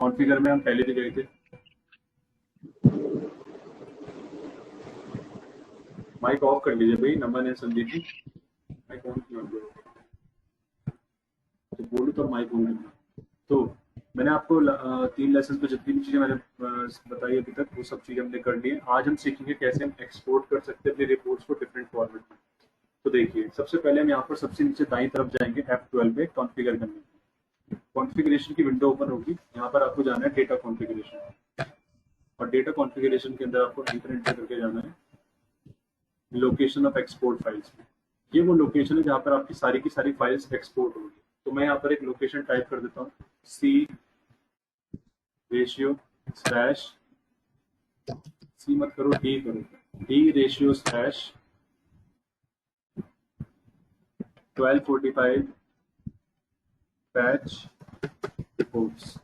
Configure में हम पहले भी गए थे। माइक ऑफ कर लीजिए भाई, नंबर ने संदीप जी, माइक ऑन क्यों कर तो बोलूँ तब माइक ऑन करना। तो मैंने आपको 3 लेसन पे जितनी भी चीज़ें मैंने बताई अभी तक वो सब चीज़ें हमने कर ली हैं। आज हम सीखेंगे कैसे हम एक्सपोर्ट कर सकते हैं अपनी रिपोर्ट्स को डिफरेंट फॉर्मेट में। तो देखिए, सबसे पहले हम यहाँ पर सबसे नीचे दाईं तरफ जाएंगे F12 पे कॉन्फ़िगर करने। कॉन्फ़िगरेशन की विंडो ओपन होगी, यहाँ पर आपको जाना है डेटा कॉन्फ़िगरेशन, और डेटा कॉन्फ़िगरेशन के अंदर आपको एंटर करके जाना है लोकेशन ऑफ एक्सपोर्ट फाइल्स में। ये वो लोकेशन है जहाँ पर आपकी सारी की सारी फाइल्स एक्सपोर्ट होगी। तो मैं यहाँ पर एक लोकेशन टाइप कर देता हूँ, सी रेशियो स्लैश, सी मत करो, डी करो, D ratio slash 1245 patch reports.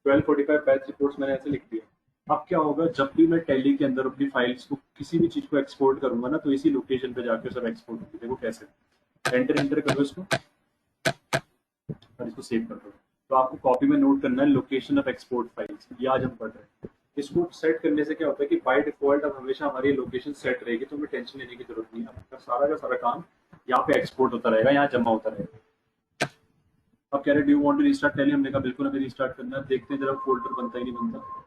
1245 patch reports मैंने ऐसे लिख दिया। अब क्या होगा, जब भी मैं टैली के अंदर अपनी फाइल्स को किसी भी चीज को एक्सपोर्ट करूंगा ना, तो इसी लोकेशन पे जाकर सब एक्सपोर्ट होगी। देखो कैसे, एंटर करो इसको और इसको सेव कर दो। तो आपको कॉपी में नोट करना है लोकेशन ऑफ एक्सपोर्ट फाइल्स, ये आज हम पढ़ रहे हैं। इसको सेट करने से क्या होता है कि बाय डिफॉल्ट अब हमेशा हमारी लोकेशन सेट रहेगी, तो हमें टेंशन लेने की जरूरत नहीं है। आपका सारा का सारा काम यहाँ पे एक्सपोर्ट होता रहेगा, यहाँ जमा होता रहेगा। अब कह रहे do you want to restart tally, हमने कहा बिल्कुल हमें रीस्टार्ट करना है। देखते हैं जरा फोल्डर बनता ही नहीं बनता।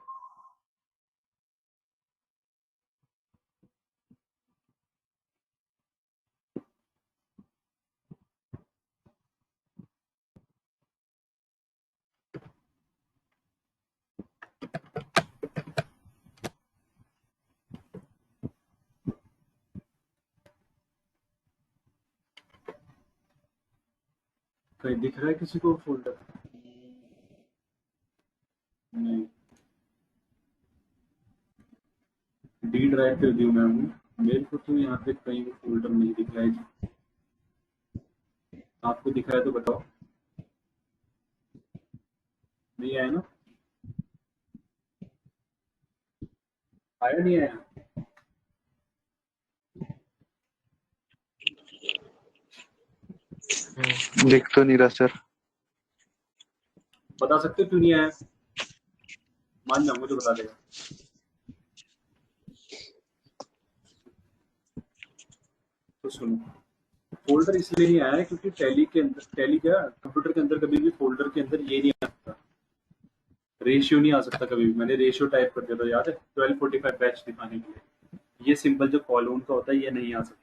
कहीं दिख रहा है किसी को फोल्डर? नहीं, डी ड्राइव पे व्यू में हूँ, मेरे को तो यहाँ पे कहीं भी फोल्डर नहीं दिख रहा है। आपको दिख रहा है तो बताओ। नहीं आया ना? आया नहीं आया? दिख तो नहीं रहा सर। बता सकते हो क्यों नहीं आया? मान जाऊंगा जो बता देगा। तो सुनो, फोल्डर इसलिए नहीं आया है क्योंकि टैली के अंदर, टैली क्या कंप्यूटर के अंदर कभी भी फोल्डर के अंदर ये नहीं आ सकता, रेशियो नहीं आ सकता कभी भी। मैंने रेशियो टाइप कर दिया था, याद है, 1245 बैच दिखाने के लिए। ये सिंपल जो कॉलम का होता है ये नहीं आ सकता।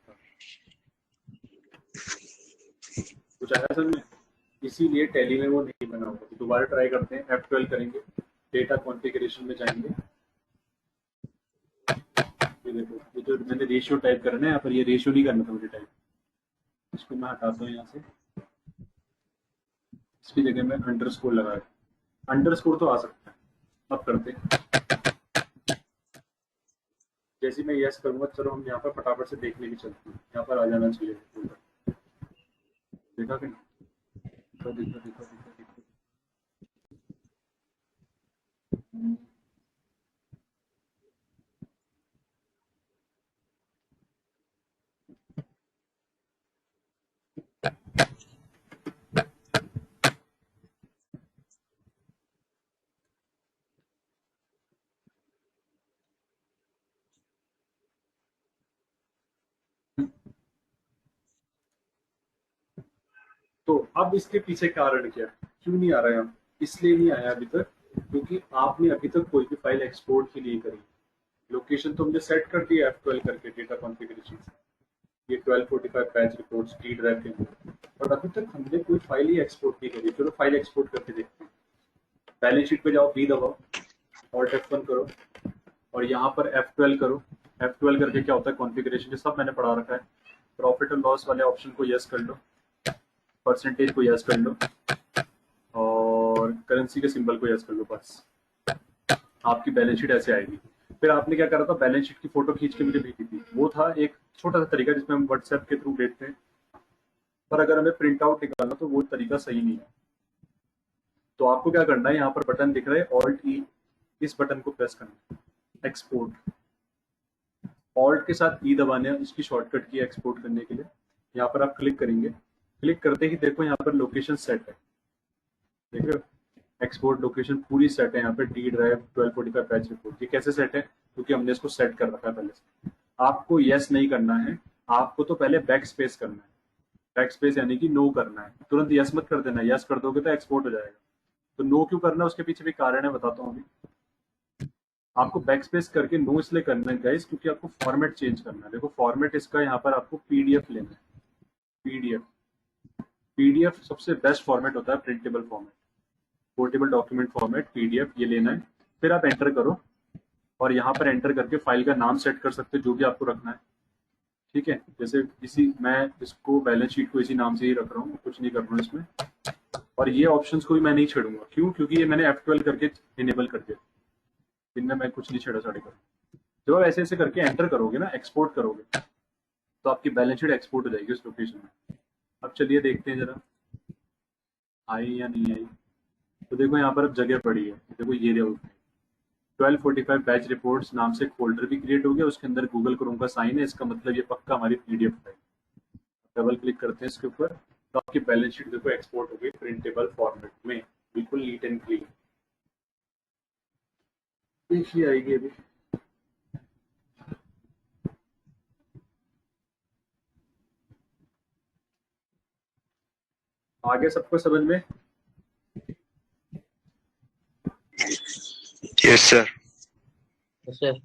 कुछ आया समझ में? इसीलिए टैली में वो नहीं बना होगा। तो दोबारा ट्राई करते हैं, F12 करेंगे, डेटा कॉन्फ़िगरेशन में जाएंगे। ये देखो, ये जो मैंने रेशियो टाइप करना है यहाँ पर, ये रेशियो नहीं करना था मुझे टाइप। इसको मैं हटाता हूँ यहाँ से, इसकी जगह में अंडरस्कोर लगाया। अंडरस्कोर तो आ सकता है। अब करते हैं, जैसे मैं यस करूंगा, चलो हम यहाँ पर फटाफट से देखने की चलते हैं। यहाँ पर आ जाना चाहिए। देखा कि नहीं? देखो। तो अब इसके पीछे कारण क्या है, क्यों नहीं आ रहा है? इसलिए नहीं आया अभी तक क्योंकि आपने अभी तक कोई भी फाइल एक्सपोर्ट ही नहीं करी। लोकेशन तो हमने सेट कर दिया F12 करके डेटा कॉन्फ़िगरेशन से, ये 1245 पैच रिपोर्ट्स डी ड्राइव के अंदर, और अभी तक हमने कोई फाइल ही एक्सपोर्ट नहीं करी। चलो फाइल एक्सपोर्ट करके देखते हैं। बैलेंस शीट पे जाओ, बी दबाओ, ऑल्ट F1 करो, और यहाँ पर F12 करो। F12 करके क्या होता है, कॉन्फ़िगरेशन, ये सब मैंने पढ़ा रखा है। प्रॉफिट और लॉस वाले ऑप्शन को यस कर लो, परसेंटेज को यस कर लो, और करेंसी के सिंबल को यस कर लो। बस आपकी बैलेंस शीट ऐसे आएगी। फिर आपने क्या करा था, बैलेंस शीट की फोटो खींच के मुझे भेजी थी। वो था एक छोटा सा तरीका जिसमें हम व्हाट्सएप के थ्रू भेजते हैं, पर अगर हमें प्रिंट आउट निकालना तो वो तरीका सही नहीं है। तो आपको क्या करना है, यहाँ पर बटन दिख रहा है ऑल्ट ई, इस बटन को प्रेस करना है, एक्सपोर्ट। ऑल्ट के साथ ई दबाने, इसकी शॉर्टकट की एक्सपोर्ट करने के लिए। यहाँ पर आप क्लिक करेंगे, क्लिक करते ही देखो यहाँ पर लोकेशन सेट है, देख रहे हो? एक्सपोर्ट लोकेशन पूरी सेट है यहाँ पे, डी ड्राइव 1245 बैच रिपोर्ट। ये कैसे सेट है? क्योंकि हमने इसको सेट कर रखा है पहले से। आपको यस नहीं करना है, आपको तो पहले बैक स्पेस करना है। बैक स्पेस यानी कि नो करना है, तुरंत यस मत कर देना, यस कर दोगे तो एक्सपोर्ट हो जाएगा। तो नो क्यों करना है, उसके पीछे भी कारण है, बताता हूँ अभी। आपको बैक स्पेस करके नो इसलिए करना है गाइस, क्योंकि आपको फॉर्मेट चेंज करना है। देखो फॉर्मेट इसका यहाँ पर आपको पीडीएफ लेना है। पीडीएफ, पीडीएफ सबसे बेस्ट फॉर्मेट होता है, printable format, portable document format, PDF, ये लेना है। फिर आप एंटर करो, और यहाँ पर एंटर करके फाइल का नाम सेट कर सकते हो जो भी आपको रखना है। ठीक है, जैसे इसी मैं इसको बैलेंस शीट को इसी नाम से ही रख रहा हूँ, कुछ नहीं कर रहा हूँ इसमें। और ये ऑप्शंस को भी मैं नहीं छेड़ूंगा, क्यों? क्योंकि ये मैंने F12 करके इनेबल कर दिया, इनमें मैं कुछ नहीं छेड़ा छाड़ी करूँ। जब आप ऐसे ऐसे करके एंटर करोगे ना, एक्सपोर्ट करोगे, तो आपकी बैलेंस शीट एक्सपोर्ट हो जाएगी उस लोकेशन में। अब चलिए देखते हैं जरा आई या नहीं आई। तो देखो यहाँ पर अब जगह पड़ी है, देखो ये 1245 बैच रिपोर्ट्स नाम से एक फोल्डर भी क्रिएट हो गया, उसके अंदर गूगल क्रोम का साइन है, इसका मतलब ये पक्का हमारी पीडीएफ फाइल। डबल क्लिक करते हैं इसके ऊपर, तो आपकी बैलेंस शीट देखो एक्सपोर्ट हो गई प्रिंटेबल फॉर्मेट में, बिल्कुल नीट एंड क्लीन। देखिए आएगी अभी। आगे सबको समझ में? Yes sir. सर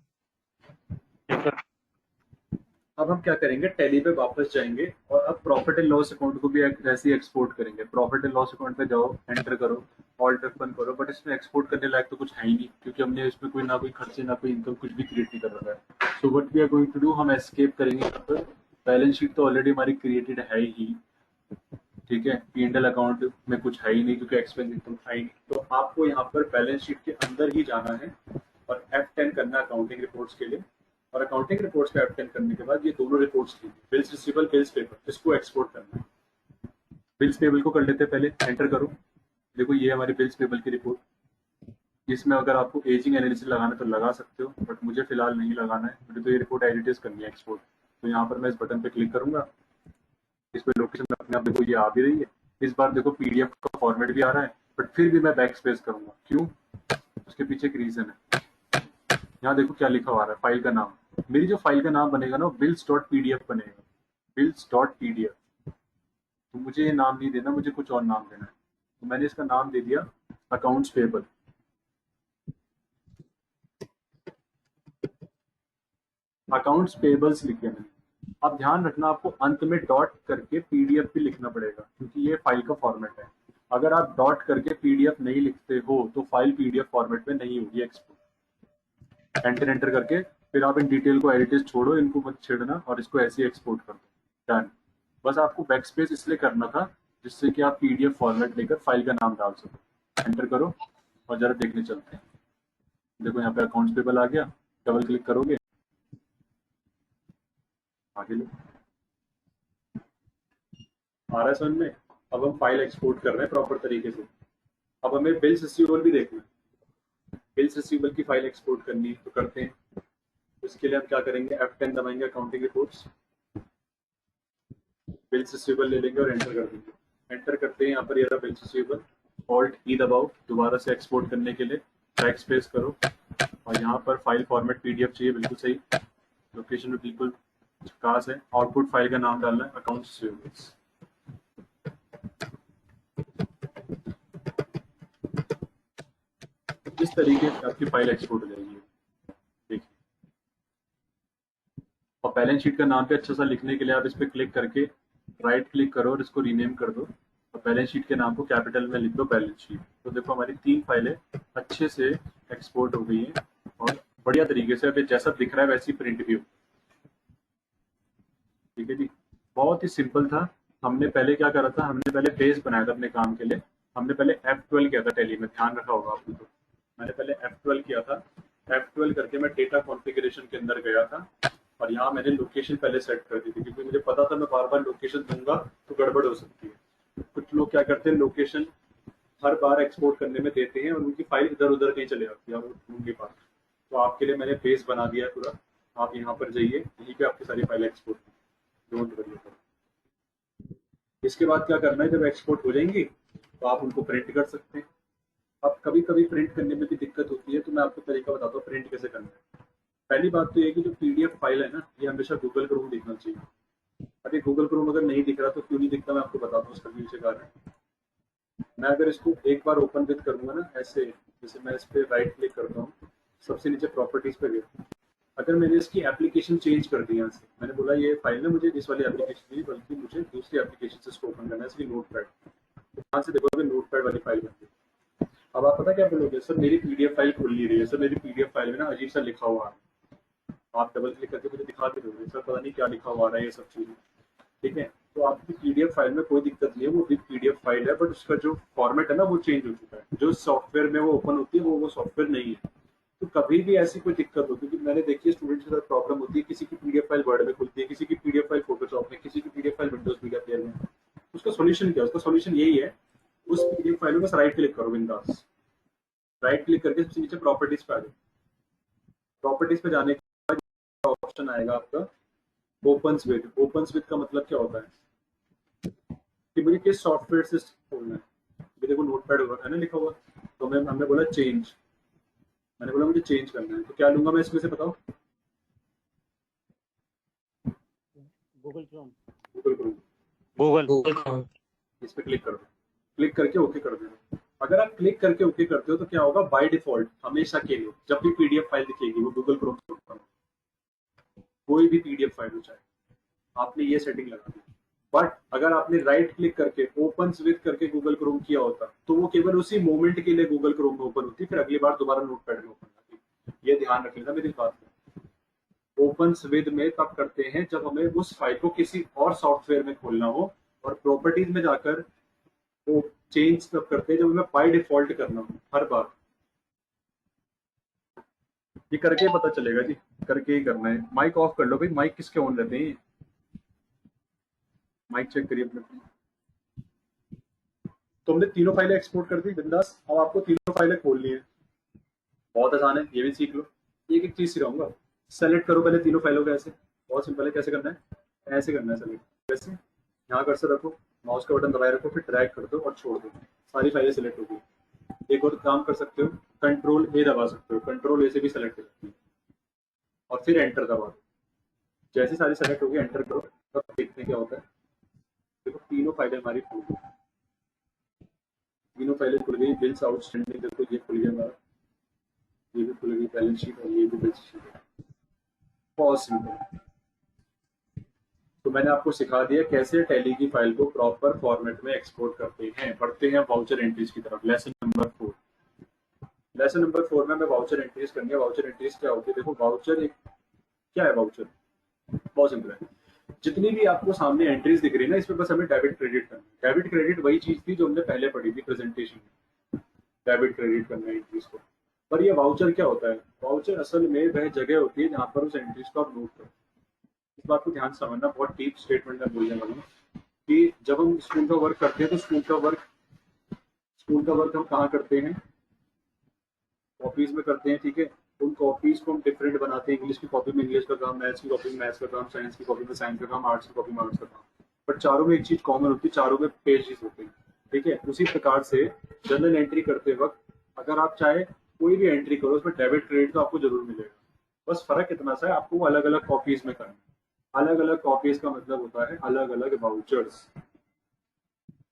अब हम क्या करेंगे, टैली पे वापस जाएंगे और अब प्रॉफिट एंड लॉस अकाउंट को भी ऐसे ही एक्सपोर्ट करेंगे। प्रॉफिट एंड लॉस अकाउंट पे जाओ, एंटर करो, ऑल्ट F1 करो, बट इसमें एक्सपोर्ट करने लायक तो कुछ है ही नहीं, क्योंकि हमने इसमें कोई ना कोई खर्चे ना कोई इनकम कुछ भी क्रिएट नहीं कर रखा है। So what we are going to do, हम एस्केप करेंगे यहाँ पर। बैलेंस शीट तो ऑलरेडी हमारी क्रिएटेड है ही, ठीक है, P&L अकाउंट में कुछ है ही नहीं क्योंकि एक्सपेंस इनकम है ही नहीं। तो आपको यहाँ पर बैलेंस शीट के अंदर ही जाना है और F10 करना है अकाउंटिंग रिपोर्ट्स के लिए। और अकाउंटिंग रिपोर्ट्स पे F10 करने के बाद ये दोनों रिपोर्ट्स लीजिए, बिल्स रिसीवेबल, बिल्स पेपर, इसको एक्सपोर्ट करना है। बिल्स पेबल को कर लेते हैं पहले, एंटर करो। देखो ये हमारी बिल्स पेबल की रिपोर्ट। इसमें अगर आपको एजिंग एनालिसिस लगाना है तो लगा सकते हो, बट मुझे फिलहाल नहीं लगाना है, मुझे तो ये रिपोर्ट एडिटिव करनी है एक्सपोर्ट। तो यहाँ पर मैं इस बटन पे क्लिक करूंगा, इस पे लोकेशन अपने आप देखो ये आ भी रही है। इस बार देखो पीडीएफ का फॉर्मेट भी आ रहा है, बट फिर भी मैं बैक स्पेस करूंगा, क्यों? उसके पीछे एक रीजन है। यहाँ देखो क्या लिखा हुआ है, फाइल का नाम। मेरी जो फाइल का नाम बनेगा ना, बिल्स डॉट पीडीएफ बनेगा, बिल्स डॉट पीडीएफ। तो मुझे ये नाम नहीं देना, मुझे कुछ और नाम देना है। तो मैंने इसका नाम दे दिया अकाउंट्स पेबल। अकाउंट्स पेबल्स लिखे मैंने। अब ध्यान रखना, आपको अंत में डॉट करके पीडीएफ भी लिखना पड़ेगा, क्योंकि ये फाइल का फॉर्मेट है। अगर आप डॉट करके पीडीएफ नहीं लिखते हो तो फाइल पीडीएफ फॉर्मेट में नहीं होगी एक्सपोर्ट। एंटर एंटर करके फिर आप इन डिटेल को एडिट छोड़ो, इनको मत छेड़ना और इसको ऐसे ही एक्सपोर्ट कर दो। डन। बस आपको बैक स्पेस इसलिए करना था जिससे कि आप पीडीएफ फॉर्मेट लेकर फाइल का नाम डाल सको। एंटर करो और जरा देखने चलते हैं। देखो यहाँ पे अकाउंट्स पेबल आ गया, डबल क्लिक करोगे, आगे लो, आ रहा है समझ में? अब हम फाइल एक्सपोर्ट कर रहे हैं प्रॉपर तरीके से। अब हमें बिल्स रिसीवेबल भी देखना है, बिल्स रिसीवेबल की फाइल एक्सपोर्ट करनी है, तो करते हैं। इसके लिए हम क्या करेंगे, F10 दबाएंगे, अकाउंटिंग रिपोर्ट्स, बिल्स रिसीवेबल ले लेंगे और एंटर कर देंगे। एंटर करते हैं, यहाँ पर ये रहा बिल्स रिसीवेबल। ऑल्ट ई दबाओ दोबारा से एक्सपोर्ट करने के लिए, बैक स्पेस करो और यहाँ पर फाइल फॉर्मेट पीडीएफ चाहिए, बिल्कुल सही लोकेशन में, बिल्कुल झकास है। आउटपुट फाइल का नाम डालना है अकाउंट्स रिसीवेबल्स। इस तरीके से आपकी फाइल एक्सपोर्ट हो जाएगी। देखिए, और बैलेंस शीट का नाम पे अच्छा सा लिखने के लिए आप इस पर क्लिक करके राइट क्लिक करो और इसको रीनेम कर दो और बैलेंस शीट के नाम को कैपिटल में लिख दो, बैलेंस शीट। तो देखो हमारी 3 फाइलें अच्छे से एक्सपोर्ट हो गई हैं और बढ़िया तरीके से, अब ये जैसा दिख रहा है वैसी प्रिंट भी हो। ठीक है जी, बहुत ही सिंपल था। हमने पहले क्या करा था, हमने पहले बेस बनाया था अपने काम के लिए। हमने पहले F12 किया था टैली में, ध्यान रखा होगा आपने। तो मैंने पहले F12 किया था। F12 करके मैं डेटा कॉन्फ़िगरेशन के अंदर गया था और यहाँ मैंने लोकेशन पहले सेट कर दी थी, क्योंकि मुझे पता था मैं बार बार लोकेशन दूंगा तो गड़बड़ हो सकती है। कुछ लोग क्या करते हैं, लोकेशन हर बार एक्सपोर्ट करने में देते हैं और उनकी फाइल इधर उधर कहीं चले जाती है, वो ढूंढ नहीं पाते। तो आपके लिए मैंने बेस बना दिया है पूरा। आप यहाँ पर जाइए, यहीं पे आपकी सारी फाइल एक्सपोर्ट, डोंट वरी। इसके बाद क्या करना है, जब एक्सपोर्ट हो जाएंगी तो आप उनको प्रिंट कर सकते हैं। अब कभी कभी प्रिंट करने में भी दिक्कत होती है, तो मैं आपको तरीका बताता हूँ प्रिंट कैसे करना है। पहली बात तो ये कि जो पीडीएफ फाइल है ना, ये हमेशा गूगल क्रोम दिखना चाहिए। अभी गूगल क्रोम अगर नहीं दिख रहा तो क्यों नहीं दिखता, मैं आपको बताता हूँ उसका पीछे कारण। मैं अगर इसको एक बार ओपन विद करूंगा ना ऐसे, जैसे मैं इस पर राइट क्लिक करता हूँ, सबसे नीचे प्रॉपर्टीज पे गया, अगर मैंने इसकी एप्लीकेशन चेंज कर दी यहाँ से, मैंने बोला ये फाइल ना मुझे इस वाली एप्लीकेशन नहीं बल्कि मुझे दूसरी एप्लीकेशन से इसको ओपन करना है, इसकी नोट पैड, तो यहाँ से देखोगे नोट पैड वाली फाइल बन गई। अब आप पता क्या बोलोगे, सर मेरी पीडीएफ फाइल खुल नहीं रही है, सर मेरी पीडीएफ फाइल में ना अजीब सा लिखा हुआ है। आप डबल क्लिक करके मुझे दिखा भी दोगे, सर पता नहीं क्या लिखा हुआ आ रहा है ये सब चीजें। ठीक है, तो आपकी पीडीएफ फाइल में कोई दिक्कत नहीं है, वो विद पीडीएफ फाइल है, बट उसका जो फॉर्मेट है ना वो चेंज हो चुका है, जो सॉफ्टवेयर में वो ओपन होती है वो सॉफ्टवेयर नहीं है। तो कभी भी ऐसी कोई दिक्कत होती है, क्योंकि मैंने देखी है स्टूडेंट्स के साथ प्रॉब्लम होती है, किसी की पीडीएफ फाइल वर्ड में खुलती है, किसी की पीडीएफ फाइल फोटोशॉप में, किसी की PDF file Windows media player में। उसका सॉल्यूशन क्या है, उसका सॉल्यूशन यही है, उस पीडीएफ फाइल में बस राइट क्लिक करो विंडोज, राइट क्लिक करके सबसे नीचे प्रॉपर्टीज पे आ जाओ। प्रॉपर्टीज पे जाने के बाद ऑप्शन आएगा आपका ओपन्स विद। ओपन्स विद का मतलब क्या होता है कि मुझे किस सॉफ्टवेयर से खोलना है। ये देखो नोटपैड है ना लिखा हुआ, तो मैं हमने बोला चेंज, मैंने बोला मुझे चेंज करना है, तो क्या लूंगा मैं इसमें से बताओ। Google Chrome. Google Chrome, Google Chrome. इस पे क्लिक कर दो, क्लिक करके ओके कर देना। अगर आप क्लिक करके ओके करते हो तो क्या होगा, बाय डिफॉल्ट हमेशा के लिए जब भी पीडीएफ फाइल दिखेगी वो गूगल क्रोम से open होगी। कोई भी पीडीएफ फाइल हो चाहे, आपने ये सेटिंग लगा दी। बट अगर आपने राइट क्लिक करके ओपन विद करके गूगल क्रोम किया होता तो वो केवल उसी मोमेंट के लिए गूगल क्रोम में ओपन होती, फिर अगली बार दोबारा नोटपैड में ओपन होती। ये ध्यान रख लेना मेरी बात में। ओपन विद में तब करते हैं जब हमें उस फाइल को किसी और सॉफ्टवेयर में खोलना हो, और प्रॉपर्टीज में जाकर वो चेंज तब करते हैं जब हमें बाय डिफॉल्ट करना हो हर बार। ये करके पता चलेगा जी, करके ही करना है। माइक ऑफ कर लो भाई, माइक किसके ऑन रहते हैं, माइक चेक करिए अपने। तो हमने तीनों फाइलें एक्सपोर्ट कर दी बिंदास, अब आपको तीनों फाइलें खोलनी है। बहुत आसान है, ये भी सीख लो। एक एक चीज सिखाऊंगा। सेलेक्ट करो पहले तीनों फाइलों को ऐसे, बहुत सिंपल है। कैसे करना है, ऐसे करना है सेलेक्ट, वैसे यहाँ कर्सर रखो, माउस का बटन दबाए रखो, फिर ड्रैग कर दो और छोड़ दो, सारी फाइलें सेलेक्ट हो गई। एक और काम कर सकते हो, कंट्रोल ए दबा सकते हो, कंट्रोल ए से भी सेलेक्ट हो जाती है, और फिर एंटर दबा दो। जैसे सारी सेलेक्ट होगी एंटर करो, तब देखते हैं क्या होता है। देखो तीनों फाइलें हमारी खुल गई, तीनों फाइलें खुल गई। बिल्स आउटस्टैंडिंग देखो ये खुल गया हमारा, ये भी खुल गई बैलेंस शीट, और ये भी बैलेंस शीट है। बहुत सिंपल। तो मैंने आपको सिखा दिया कैसे टैली की फाइल को प्रॉपर फॉर्मेट में एक्सपोर्ट करते हैं। बढ़ते हैं वाउचर एंट्रीज की तरफ, लेसन नंबर 4। लेसन नंबर 4 में हमें वाउचर एंट्रीज करनी है। वाउचर एंट्रीज क्या होती है, देखो वाउचर एक क्या है, वाउचर बहुत सिंपल है। जितनी भी आपको सामने एंट्रीज दिख रही है ना, इसमें बस हमें डेबिट क्रेडिट करना है। डेबिट क्रेडिट वही चीज थी जो हमने पहले पढ़ी थी प्रेजेंटेशन में, डेबिट क्रेडिट करना है एंट्रीज को। पर ये वाउचर क्या होता है, वाउचर असल में वह जगह होती है जहाँ पर उस एंट्रीज को आप नोट करो। इस बात को ध्यान से समझना, बहुत डीप स्टेटमेंट में बोलने वाला हूँ कि जब हम स्कूल का वर्क करते हैं तो स्कूल का वर्क हम कहाँ करते हैं, कॉपीज में करते हैं। ठीक है, उन कॉपीज को हम डिफरेंट बनाते हैं, इंग्लिश की कॉपी में इंग्लिश का काम, मैथ्स की कॉपी में मैथ्स का काम, साइंस की कॉपी में साइंस का काम, आर्ट्स की कॉपी में आर्ट्स का काम। बट चारों में एक चीज कॉमन होती है, चारों में पेजेस होते हैं। ठीक है, उसी प्रकार से जर्नल एंट्री करते वक्त अगर आप चाहे कोई भी एंट्री करो, उसमें डेबिट क्रेडिट तो आपको जरूर मिलेगा। बस फर्क इतना सा है, आपको वो अलग अलग कॉपीज में करना है। अलग अलग कॉपीज का मतलब होता है अलग अलग वाउचर्स।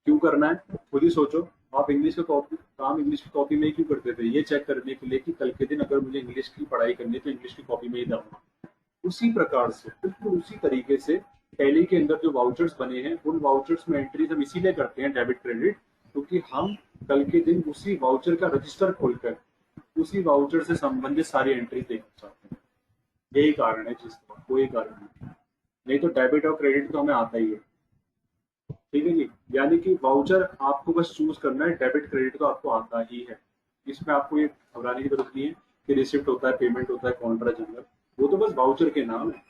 क्यों करना है खुद ही सोचो। आप इंग्लिश का कॉपी काम इंग्लिश की कॉपी में ही क्यों करते थे, ये चेक करने के लिए कि कल के दिन अगर मुझे इंग्लिश की पढ़ाई करनी है तो इंग्लिश की कॉपी में ही जाऊंगा। उसी प्रकार से, बिल्कुल उसी तरीके से टैली के अंदर जो वाउचर्स बने हैं, उन वाउचर्स में एंट्रीज हम इसीलिए करते हैं डेबिट क्रेडिट, क्योंकि हम कल के दिन उसी वाउचर का रजिस्टर खोलकर उसी वाउचर से संबंधित सारी एंट्री देखना चाहते हैं। यही कारण है जिसका, कोई कारण नहीं तो डेबिट और क्रेडिट तो हमें आता ही है। ठीक है जी, यानी कि वाउचर आपको बस चूज करना है, डेबिट क्रेडिट तो आपको आता ही है। इसमें आपको ये घबराने की जरूरत नहीं है कि रिसिप्ट होता है, पेमेंट होता है, कॉन्ट्रा जनरल, वो तो बस वाउचर के नाम है।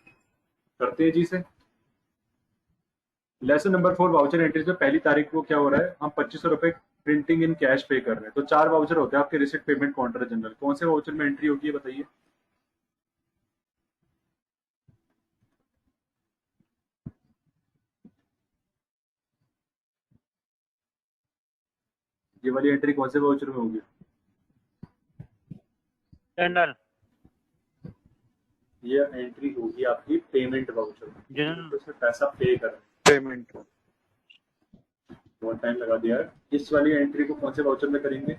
करते हैं जी से। लेसन नंबर 4 वाउचर एंट्रीज में पहली तारीख को क्या हो रहा है, हम 2500 रुपए प्रिंटिंग इन कैश पे कर रहे हैं। तो 4 वाउचर होते हैं आपके, रिसिप्ट, पेमेंट, कॉन्ट्रा जनरल। कौन से वाउचर में एंट्री होगी है बताइए। ये वाली एंट्री कौन से वाउचर में होगी। जनरल ये एंट्री होगी आपकी पेमेंट वाउचर, जनरल तो इसमें पैसा पे कर रहे हैं। पेमेंट बहुत टाइम लगा दिया है। इस वाली एंट्री को कौन से वाउचर में करेंगे?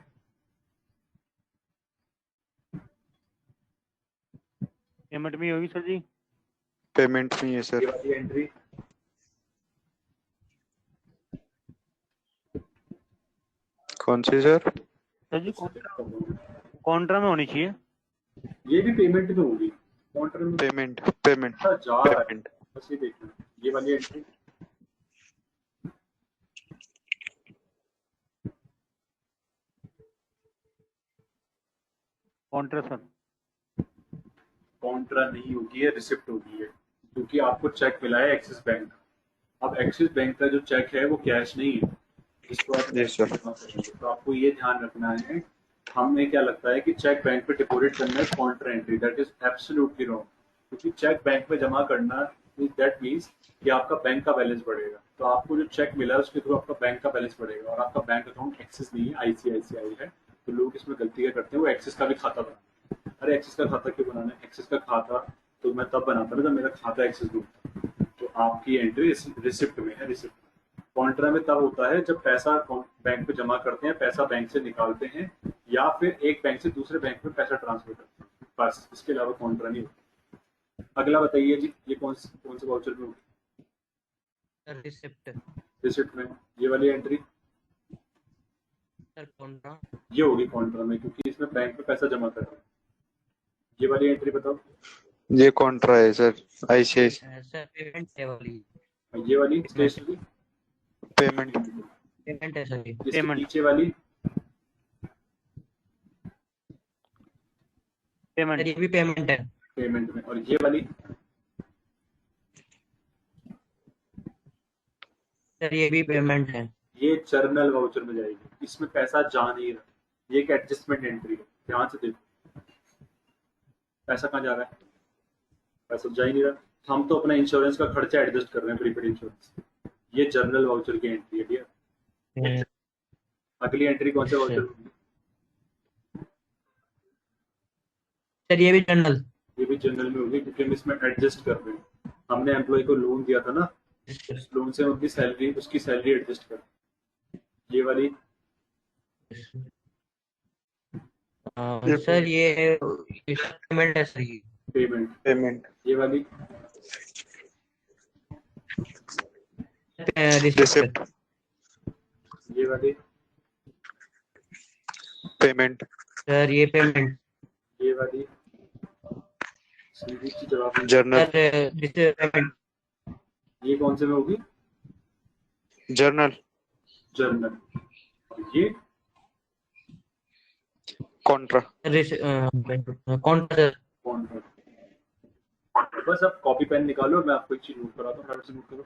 पेमेंट में होगी सर जी। पेमेंट में है ये सर। वाली एंट्री कौन सी सर? सर जी कॉन्ट्रा में होनी चाहिए। ये भी पेमेंट में होगी, काउंटर में पेमेंट पेमेंट जा रहा है, पेमेंट बस ये देखना। ये वाली एंट्री कॉन्ट्रा सर। कॉन्ट्रा नहीं होगी, है रिसिप्ट होगी है, क्योंकि आपको चेक मिला है एक्सिस बैंक। अब एक्सिस बैंक का जो चेक है वो कैश नहीं है, जिसको आप जी सर। जमा करेंगे। तो आपको ये ध्यान रखना है, हमें क्या लगता है कि चेक बैंक पे डिपॉजिट करना है Contra entry, that is absolutely wrong. क्योंकि चेक बैंक में जमा करना दैट मीन्स कि आपका बैंक का बैलेंस बढ़ेगा। तो आपको जो चेक मिला है उसके थ्रू आपका बैंक का बैलेंस बढ़ेगा, और आपका बैंक अकाउंट एक्सिस नहीं है, आईसीआईसीआई है। तो लोग इसमें गलती क्या करते हैं, वो एक्सिस का भी खाता बनाते हैं। अरे एक्सिस का खाता क्यों बनाना है? एक्सिस का खाता तो मैं तब बनाता था जब मेरा खाता एक्सिस में था। तो आपकी एंट्री रिसिप्ट में है, रिसिप्ट। कॉन्ट्रा में तब होता है जब पैसा बैंक पे जमा करते हैं, पैसा बैंक से निकालते हैं, या फिर एक बैंक से दूसरे बैंक में पैसा ट्रांसफर करते हैं, बस। इसके अलावा कॉन्ट्रा नहीं होता। अगला बताइए जी, ये कौन से वाउचर में होगी? रिसिप्ट रिसिप्ट में ये वाली एंट्री सर कॉन्ट्रा ये होगी कॉन्ट्रा में, क्योंकि इसमें बैंक में पैसा जमा कर रहे हैं। ये वाली एंट्री बताओ। ये कॉन्ट्रा है सर, आईसीआईसीआई। सर पेमेंट है वाली। ये वाली स्टेशनरी पेमेंट पेमेंट है सर ये। इसके पेमेंट पीछे वाली सर ये पेमेंट भी पेमेंट है। पेमेंट में, और ये वाली सर ये भी पेमेंट है। ये जर्नल वाउचर में जाएगी। इसमें पैसा जा नहीं रहा, ये एक एडजस्टमेंट एंट्री है। ध्यान से देखो, पैसा कहाँ जा रहा है? पैसा जा ही नहीं रहा। हम तो अपना इंश्योरेंस का खर्चा एडजस्ट कर रहे हैं, प्रीपेड इंश्योरेंस। ये जर्नल वाउचर की एंट्री है डियर। अगली एंट्री कौन से वाउचर में? सर ये भी जनरल। ये भी जनरल में होगी, क्योंकि हम इसमें एडजस्ट कर रहे हैं। हमने एम्प्लॉय को लोन दिया था ना, उस लोन से हम अपनी सैलरी, उसकी सैलरी एडजस्ट कर। ये वाली सर ये पेमेंट है सर ये। पेमेंट पेमेंट ये वाली रिसिप्ट रिसिप्ट ये वाली पेमेंट सर ये पेमेंट। ये वाली सीधी सी जवाब है। Journal sir payment. ये कौन से में होगी? Journal journal. और ये कॉन्ट्रा कॉन्ट्रा। कॉन्ट्रैक्ट। बस अब कॉपी पेन निकालो, मैं आपको एक चीज नोट कराता हूँ, फटाफट से नोट करो।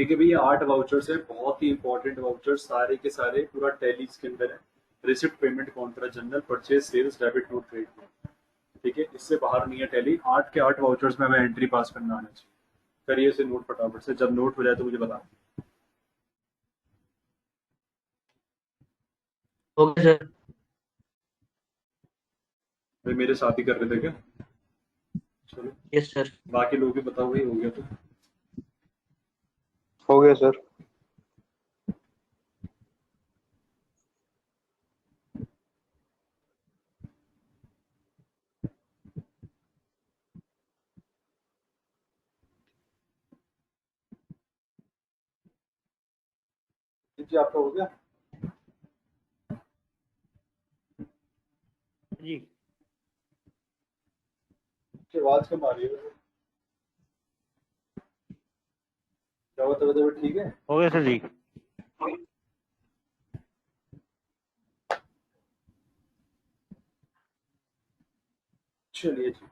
ठीक है भैया, 8 वाउचर्स है, बहुत ही इंपॉर्टेंट वाउचर्स, सारे के सारे पूरा टैली इसके अंदर है। Receipt, payment, contra, journal, purchase, sales, debit note, credit note. ठीक है, इससे बाहर नहीं है टैली। 8 के 8 वाउचर्स में हमें एंट्री पास करना आना चाहिए। करिए से नोट फटाफट से, जब नोट हो जाए तो मुझे बता। हो गया सर। भाई मेरे साथ ही कर रहे थे क्या? चलो यस सर। बाकी लोग भी बताओ भाई, हो गया तो। हो गया सर। जी आपका हो गया? जी की आवाज कम आ रही है, क्या हुआ? तबीयत ठीक है? हो गया सर जी। चलिए जी,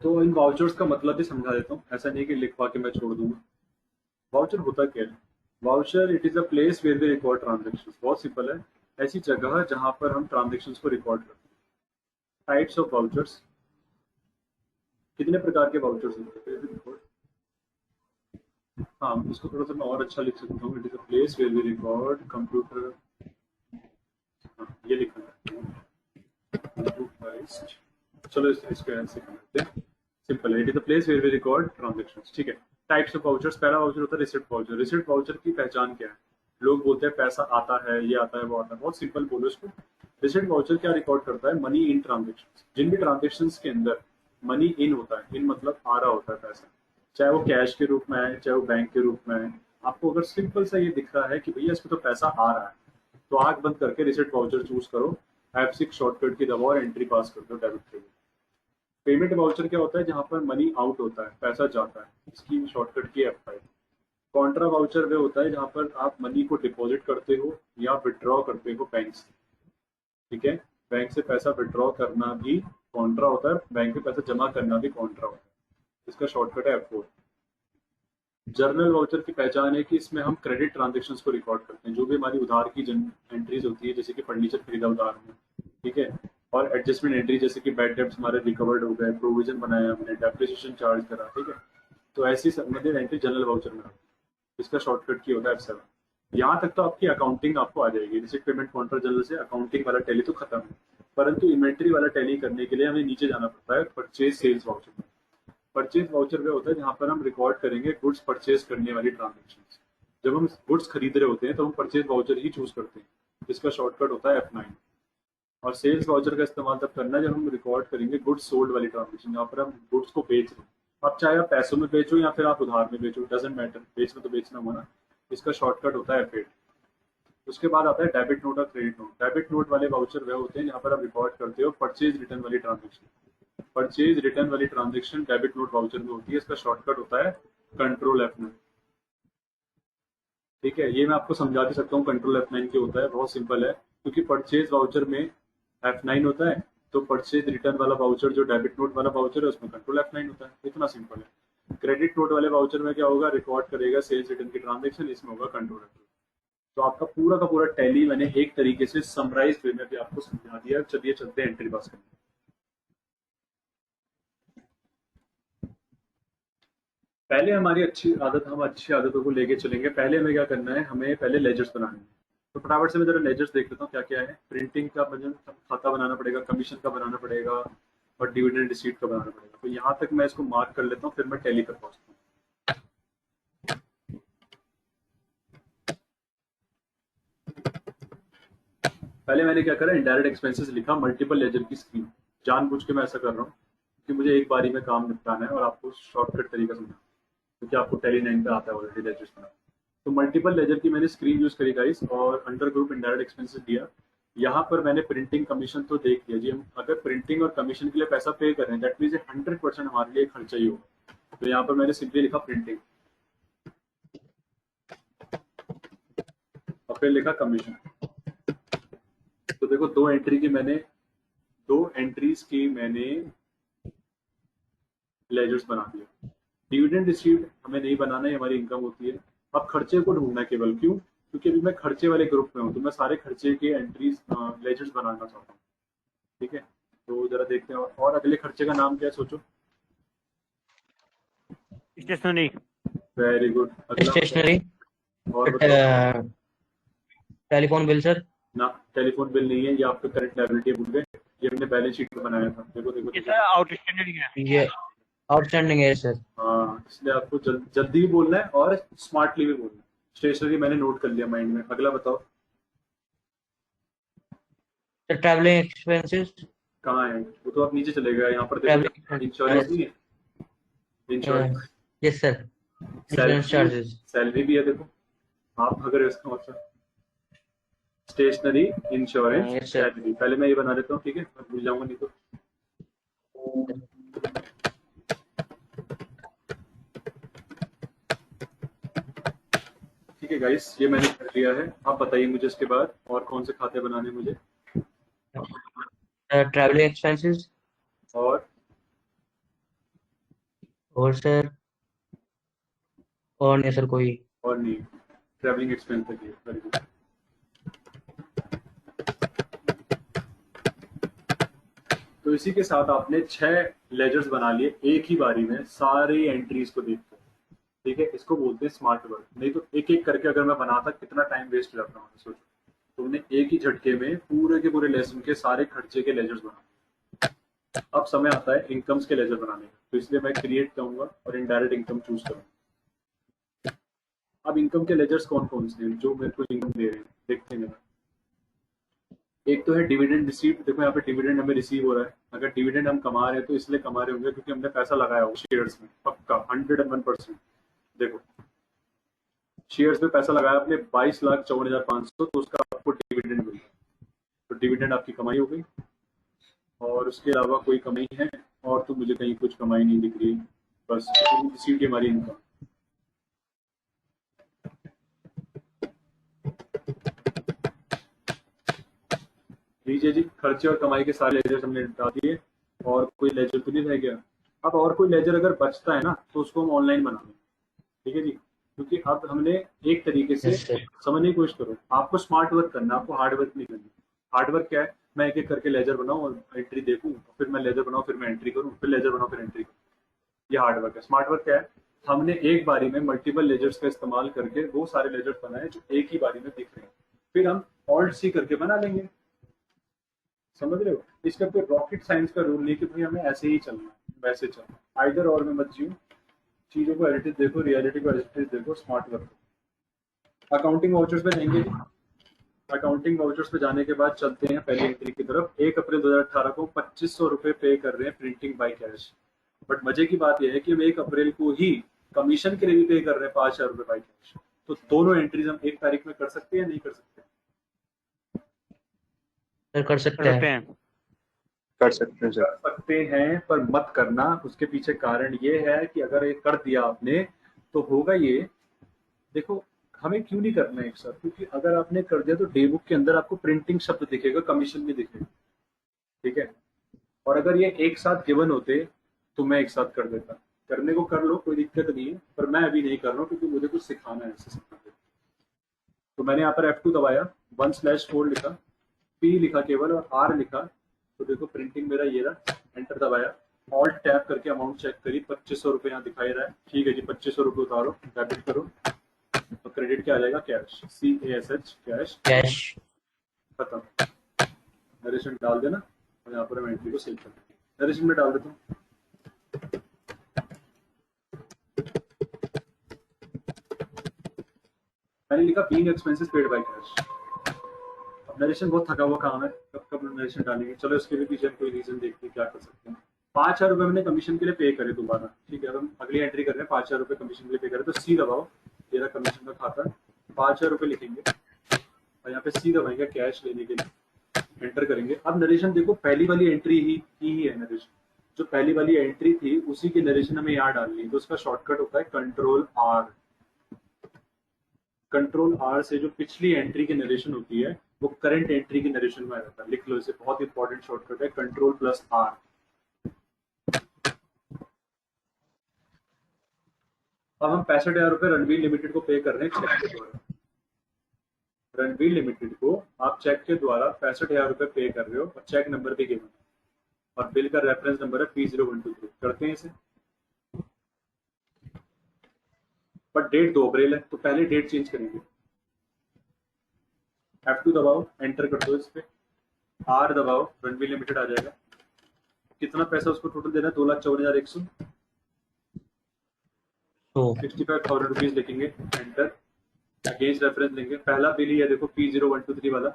तो इन वाउचर्स का मतलब भी समझा देता हूँ, ऐसा नहीं कि लिखवा के मैं छोड़ दूंगा। वाउचर होता क्या है? Voucher it is a place where we record transactions. बहुत सिंपल है, ऐसी जगह जहां पर हम ट्रांजेक्शंस को रिकॉर्ड करते हैं। टाइप्स ऑफ वाउचर्स, कितने प्रकार के वाउचर्स होते हैं? हाँ, इसको थोड़ा सा मैं और अच्छा लिख सकता हूँ। It is a place where we record computer, हाँ ये लिखना है कंप्यूटराइज्ड। चलो इसको ऐसे करते हैं, सिंपल है। It is the place where we record transactions. ठीक है। टाइप्स ऑफ वाउचर्स, पहला वाउचर होता है रिसिप्ट वाउचर। रिसिप्ट वाउचर की पहचान क्या है? लोग बोलते हैं पैसा आता है, ये आता है, वो आता है, बहुत सिंपल बोलो इसको। रिसिप्ट वाउचर क्या रिकॉर्ड करता है? Money in transactions. जिन भी ट्रांजेक्शंस के अंदर मनी इन होता है, इन मतलब आ रहा होता है पैसा, चाहे वो कैश के रूप में है, चाहे वो बैंक के रूप में है। आपको अगर सिंपल सा ये दिख रहा है कि भैया इसमें तो पैसा आ रहा है, तो आंख बंद करके रिसिप्ट वाउचर चूज करो, F6 शॉर्टकट की दबाओ और एंट्री पास कर दो डेबिट क्रेडिट। पेमेंट वाउचर क्या होता है? जहां पर मनी आउट होता है, पैसा जाता है, इसकी शॉर्टकट की F5। कॉन्ट्रा वाउचर वे होता है जहां पर आप मनी को डिपॉजिट करते हो या विड्रॉ करते हो बैंक से। ठीक है, बैंक से पैसा विड्रॉ करना भी कॉन्ट्रा होता है, बैंक में पैसा जमा करना भी कॉन्ट्रा होता है। इसका शॉर्टकट है F4। जर्नल वाउचर की पहचान है कि इसमें हम क्रेडिट ट्रांजेक्शन्स को रिकॉर्ड करते हैं, जो भी हमारी उधार की एंट्रीज होती है, जैसे कि फर्नीचर खरीदा उधार में, ठीक है, और एडजस्टमेंट एंट्री जैसे कि बैड डेब्ट्स हमारे रिकवर्ड हो गए, प्रोविजन बनाया हमने, डेप्रिसिएशन चार्ज करा, ठीक है, तो ऐसी संबंधित एंट्री जनरल वाउचर में आती है। इसका शॉर्टकट की होता है F7। यहाँ तक तो आपकी अकाउंटिंग आपको आ जाएगी, रिसिप्ट, पेमेंट, कॉन्ट्रा, जनरल से अकाउंटिंग वाला टैली तो खत्म है। परंतु इन्वेंट्री वाला टैली करने के लिए हमें नीचे जाना पड़ता है, परचेज सेल्स वाउचर में। परचेज वाउचर वे होता है जहां पर हम रिकॉर्ड करेंगे गुड्स परचेज करने वाली ट्रांजेक्शन। जब हम गुड्स खरीद रहे होते हैं तो हम परचेज वाउचर ही चूज करते हैं, जिसका शॉर्टकट होता है F9। और सेल्स वाउचर का इस्तेमाल तब करना है जब हम रिकॉर्ड करेंगे गुड्स सोल्ड वाली ट्रांजेक्शन, जहाँ पर हम गुड्स को बेच रहे हैं। आप चाहे आप पैसों में बेचो या फिर आप उधार में बेचो, डजेंट मैटर, बेचना तो बेचना हुआ ना। इसका शॉर्टकट होता है F8। उसके बाद आता है डेबिट नोट और क्रेडिट नोट। डेबिट नोट वाले वाउचर वह होते हैं जहाँ पर आप रिकॉर्ड करते हो परचेज रिटर्न वाली ट्रांजेक्शन। परचेज रिटर्न वाली ट्रांजेक्शन डेबिट नोट वाउचर में होती है, इसका शॉर्टकट होता है कंट्रोल F9। ठीक है, ये मैं आपको समझा भी सकता हूँ कंट्रोल F9 क्यों होता है, बहुत सिंपल है, क्योंकि परचेज वाउचर में F9 होता है, तो परचेज रिटर्न वाला वाउचर जो डेबिट नोट वाला वाउचर है उसमें कंट्रोल F9 होता है। इतना सिंपल है। क्रेडिट नोट वाले वाउचर में क्या होगा? रिकॉर्ड करेगा सेल्स रिटर्न की ट्रांजेक्शन, इसमें होगा कंट्रोल F9। तो आपका पूरा का पूरा टैली मैंने एक तरीके से समराइज वे में भी आपको समझा दिया। चलिए चलते हैं एंट्री पास करने। पहले हमारी अच्छी आदत, हम अच्छी आदतों को लेके चलेंगे। पहले हमें क्या करना है? हमें पहले लेजर्स बनाने हैं। तो फटाफट से मैं जरा लेजर्स देख लेता हूँ क्या क्या है। प्रिंटिंग का मुझे खाता बनाना पड़ेगा, कमीशन का बनाना पड़ेगा, और डिविडेंड रिसीट का बनाना पड़ेगा। तो यहाँ तक मैं इसको मार्क कर लेता हूँ, फिर मैं टैली कर पहुँचता हूँ। पहले मैंने क्या करा? इनडायरेक्ट एक्सपेंसेस लिखा, मल्टीपल लेजर की स्कीम। जानबूझ के मैं ऐसा कर रहा हूँ कि मुझे एक बारी में काम निपटाना है और आपको शॉर्टकट तरीका समझा, क्योंकि आपको टेली 9 पे आता है ऑलरेडी लेजर्स बनाना। तो मल्टीपल लेजर की मैंने स्क्रीन यूज करी गाइस, और अंडर ग्रुप इनडायरेक्ट एक्सपेंसेस दिया। यहाँ पर मैंने प्रिंटिंग कमीशन तो देख लिया जी। हम अगर प्रिंटिंग और कमीशन के लिए पैसा पे कर रहे हैं, दैट मीन्स 100% हमारे लिए खर्चा ही होगा। तो यहाँ पर मैंने सिंपली लिखा प्रिंटिंग और फिर लिखा कमीशन। तो देखो दो एंट्रीज की मैंने लेजर्स बना दिया। डिविडेंड रिसीव्ड हमें नहीं बनाना है, हमारी इनकम होती है। अब खर्चे को ढूंढना है केवल, क्यों? क्योंकि अभी मैं खर्चे वाले ग्रुप में हूँ, तो मैं सारे खर्चे के एंट्रीज लेजर्स बनाना चाहता हूँ। ठीक है, तो जरा देखते हैं। और अगले खर्चे का नाम क्या है, सोचो। स्टेशनरी। Very good. अगला स्टेशनरी। और बताओ। Telephone bill sir. ना, टेलीफोन बिल नहीं है, ये आपका करंट लायबिलिटी भूल गए। ये हमने बैलेंस शीट में बनाया था। देखो देखो ये देखो। सर आउटस्टैंडिंग है। ये आउटस्टैंडिंग है सर। हाँ, इसलिए आपको जल्दी भी बोलना है और स्मार्टली भी बोलना है। स्टेशनरी मैंने नोट कर लिया माइंड में। अगला बताओ। Sir travelling expenses. कहाँ है वो? तो आप नीचे चले गए, यहाँ पर देखो, इंश्योरेंस ट्रैवलिंग। नहीं है? Insurance, yes sir. Insurance salary, charges. Salary भी है देखो। आप अगर इसका मतलब stationery, insurance, yes sir. Salary, पहले मैं ये बना देता हूँ, ठीक है, मैं भूल जाऊंगा नहीं तो। ठीक है गाइस, ये मैंने कर लिया है। आप बताइए मुझे इसके बाद और कौन से खाते बनाने हैं मुझे। Travelling expenses. और और सर और नहीं सर कोई। और नहीं, ट्रैवलिंग एक्सपेंस है। Very good. तो इसी के साथ आपने 6 लेजर्स बना लिए एक ही बारी में, सारी एंट्रीज को देखते हैं। ठीक है, इसको बोलते हैं स्मार्ट वर्क। नहीं तो एक एक करके अगर मैं बनाता, कितना टाइम वेस्ट हो जाता हूँ, सोचो। तुमने एक ही झटके में पूरे के पूरे लेसन के सारे खर्चे के लेजर्स बना। अब समय आता है इनकम्स के लेजर बनाने का, तो इसलिए मैं क्रिएट करूंगा और इनडायरेक्ट इनकम चूज करूंगा। अब इनकम के लेजर्स कौन कौन से हैं जो मेरे को इनकम दे रहे हैं, देखते हैं। एक तो है डिविडेंड रिसीव। देखो यहाँ पे डिविडेंड हमें रिसीव हो रहा है। अगर डिविडेंड हम कमा रहे हैं तो इसलिए कमा रहे होंगे क्योंकि हमने पैसा लगाया होगा शेयर्स में, पक्का 101%। देखो, शेयर्स में पैसा लगाया आपने 22,54,500, तो उसका आपको डिविडेंड मिल गया। तो डिविडेंड आपकी कमाई हो गई। और उसके अलावा कोई कमाई है और तो मुझे कहीं कुछ कमाई नहीं दिख रही। बस रिसीव की हमारी इनकम। लीजिए जी, खर्चे और कमाई के सारे लेजर हमने हटा दिए। और कोई लेजर तो नहीं रह गया। अब और कोई लेजर अगर बचता है ना, तो उसको हम ऑनलाइन बना लेंगे। ठीक है जी, क्योंकि अब हमने एक तरीके से, यस सर। समझने की कोशिश करो, आपको स्मार्ट वर्क करना, आपको हार्ड वर्क नहीं करना। हार्ड वर्क क्या है? मैं एक एक करके लेजर बनाऊं और एंट्री देखूं, फिर मैं लेजर बनाऊं, फिर मैं एंट्री करूं, फिर लेजर बनाऊं, फिर एंट्री करूं। ये हार्ड वर्क है। स्मार्ट वर्क क्या है? हमने एक बारी में मल्टीपल लेजर्स का इस्तेमाल करके वो सारे लेजर्स बनाए जो एक ही बारी में दिख रहे हैं। फिर हम ऑल्ट सी करके बना लेंगे। समझ रहे हो? इसका कोई रॉकेट साइंस का रूल नहीं कि भाई हमें ऐसे ही चलना है, वैसे चलना है। आइदर और में मत जियो, चीजों को एडिटिव देखो, रियलिटी को एडिटिव देखो, स्मार्ट वर्क। अकाउंटिंग वाउचर्स पे जाएंगे। अकाउंटिंग वाउचर्स पे जाने के बाद चलते हैं पहली एंट्री की तरफ। 1 अप्रैल 2018 को 2500 रुपए पे कर रहे हैं प्रिंटिंग बाय कैश। बट मजे की बात यह है कि हम 1 अप्रैल को ही कमीशन के लिए भी पे कर रहे हैं 5,000 रुपए बाय कैश। तो दोनों एंट्रीज हम 1 तारीख में कर सकते हैं, नहीं कर सकते? सर कर सकते कर सकते हैं। हैं। कर सकते हैं कर सर। सकते हैं, पर मत करना। उसके पीछे कारण ये है कि अगर ये कर दिया आपने तो होगा ये। देखो, हमें क्यों नहीं करना है एक साथ? क्योंकि अगर आपने कर दिया तो डे बुक के अंदर आपको प्रिंटिंग शब्द दिखेगा, कमीशन भी दिखेगा। ठीक है, और अगर ये एक साथ गिवन होते तो मैं एक साथ कर देता। करने को कर लो, कोई दिक्कत नहीं है, पर मैं अभी नहीं कर रहा हूँ क्योंकि मुझे कुछ सिखाना है ऐसे सिखाते। तो मैंने यहाँ पर F2 दबाया, 1/4 लिखा, P लिखा केवल और R लिखा। तो देखो प्रिंटिंग मेरा ये रहा। एंटर दबाया, ऑल्ट टैप करके अमाउंट चेक करी, 2500 रुपये यहाँ दिखाई रहा है। ठीक है जी, 2500 रुपये उतारो, डेबिट करो। तो क्रेडिट क्या आ जाएगा? Cash, CASH, cash. कैश। खत्म। नरेशन डाल देना और यहाँ पर हम एंट्री को सेव कर देंगे। नरेशन में डाल देता हूँ। मैंने लिखा being expenses paid by cash. अब नरेशन बहुत थका हुआ काम है, कब कब नरेशन डालेंगे। चलो इसके भी पीछे हम कोई रीजन देखते हैं क्या कर सकते हैं। 5,000 रुपये मैंने कमीशन के लिए पे करे दोबारा। ठीक है, अब हम अगली एंट्री कर रहे हैं, 5,000 रुपये कमीशन के लिए पे करे। तो सी दबाओ, मेरा कमीशन का खाता, 5,000 रुपये लिखेंगे और यहाँ पे सी दबाएंगे कैश लेने के लिए। एंटर करेंगे। अब नरेशन देखो, पहली वाली एंट्री ही है नरेशन। जो पहली वाली एंट्री थी उसी की नरेशन हमें यहाँ डालनी है। तो उसका शॉर्टकट होता है कंट्रोल R। कंट्रोल R से जो पिछली एंट्री की नरेशन होती है वो करंट एंट्री की नरेशन में आ जाता है। लिख लो इसे, बहुत इंपॉर्टेंट शॉर्टकट है, कंट्रोल+R। अब हम 65,000 रुपये रणवीर लिमिटेड को पे कर रहे हैं चेक के द्वारा। रणवीर लिमिटेड को आप चेक के द्वारा 65,000 रुपये पे कर रहे हो और चेक नंबर भी गिवन और बिल का रेफरेंस नंबर है P0123। करते हैं इसे। पर डेट 2 अप्रैल है तो पहले डेट चेंज करेंगे। F2 दबाओ, एंटर कर दो इस पे, R दबाओ, रणवीर लिमिटेड आ जाएगा। कितना पैसा उसको टोटल देना है? 2,54,100, तो 65,000 रुपीज लिखेंगे, एंटर। अगेंस्ट रेफरेंस लेंगे, पहला बिल ही है देखो P0123 वाला।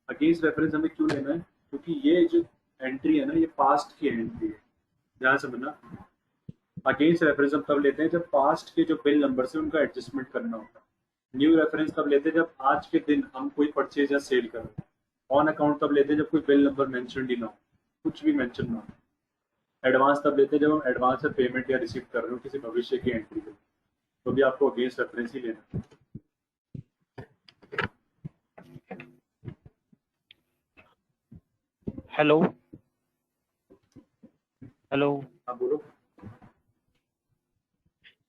अगेंस्ट रेफरेंस हमें क्यों लेना है? क्योंकि ये जो एंट्री है ना, ये पास्ट की एंट्री है, ध्यान समझना। अगेंस्ट रेफरेंस हम तब लेते हैं जब पास्ट के जो बिल नंबर से उनका एडजस्टमेंट करना होता है। न्यू रेफरेंस तब लेते हैं जब आज के दिन हम कोई परचेज या सेल कर रहे हैं। ऑन अकाउंट तब लेते हैं जब कोई बिल नंबर मेंशन ही ना हो, कुछ भी मेंशन ना हो। एडवांस तब लेते हैं जब हम एडवांस से पेमेंट या रिसीव कर रहे हो किसी भविष्य की एंट्री के लिए, तो भी आपको अगेंस्ट रेफरेंस ही लेना है। हेलो हेलो हाँ बोलो।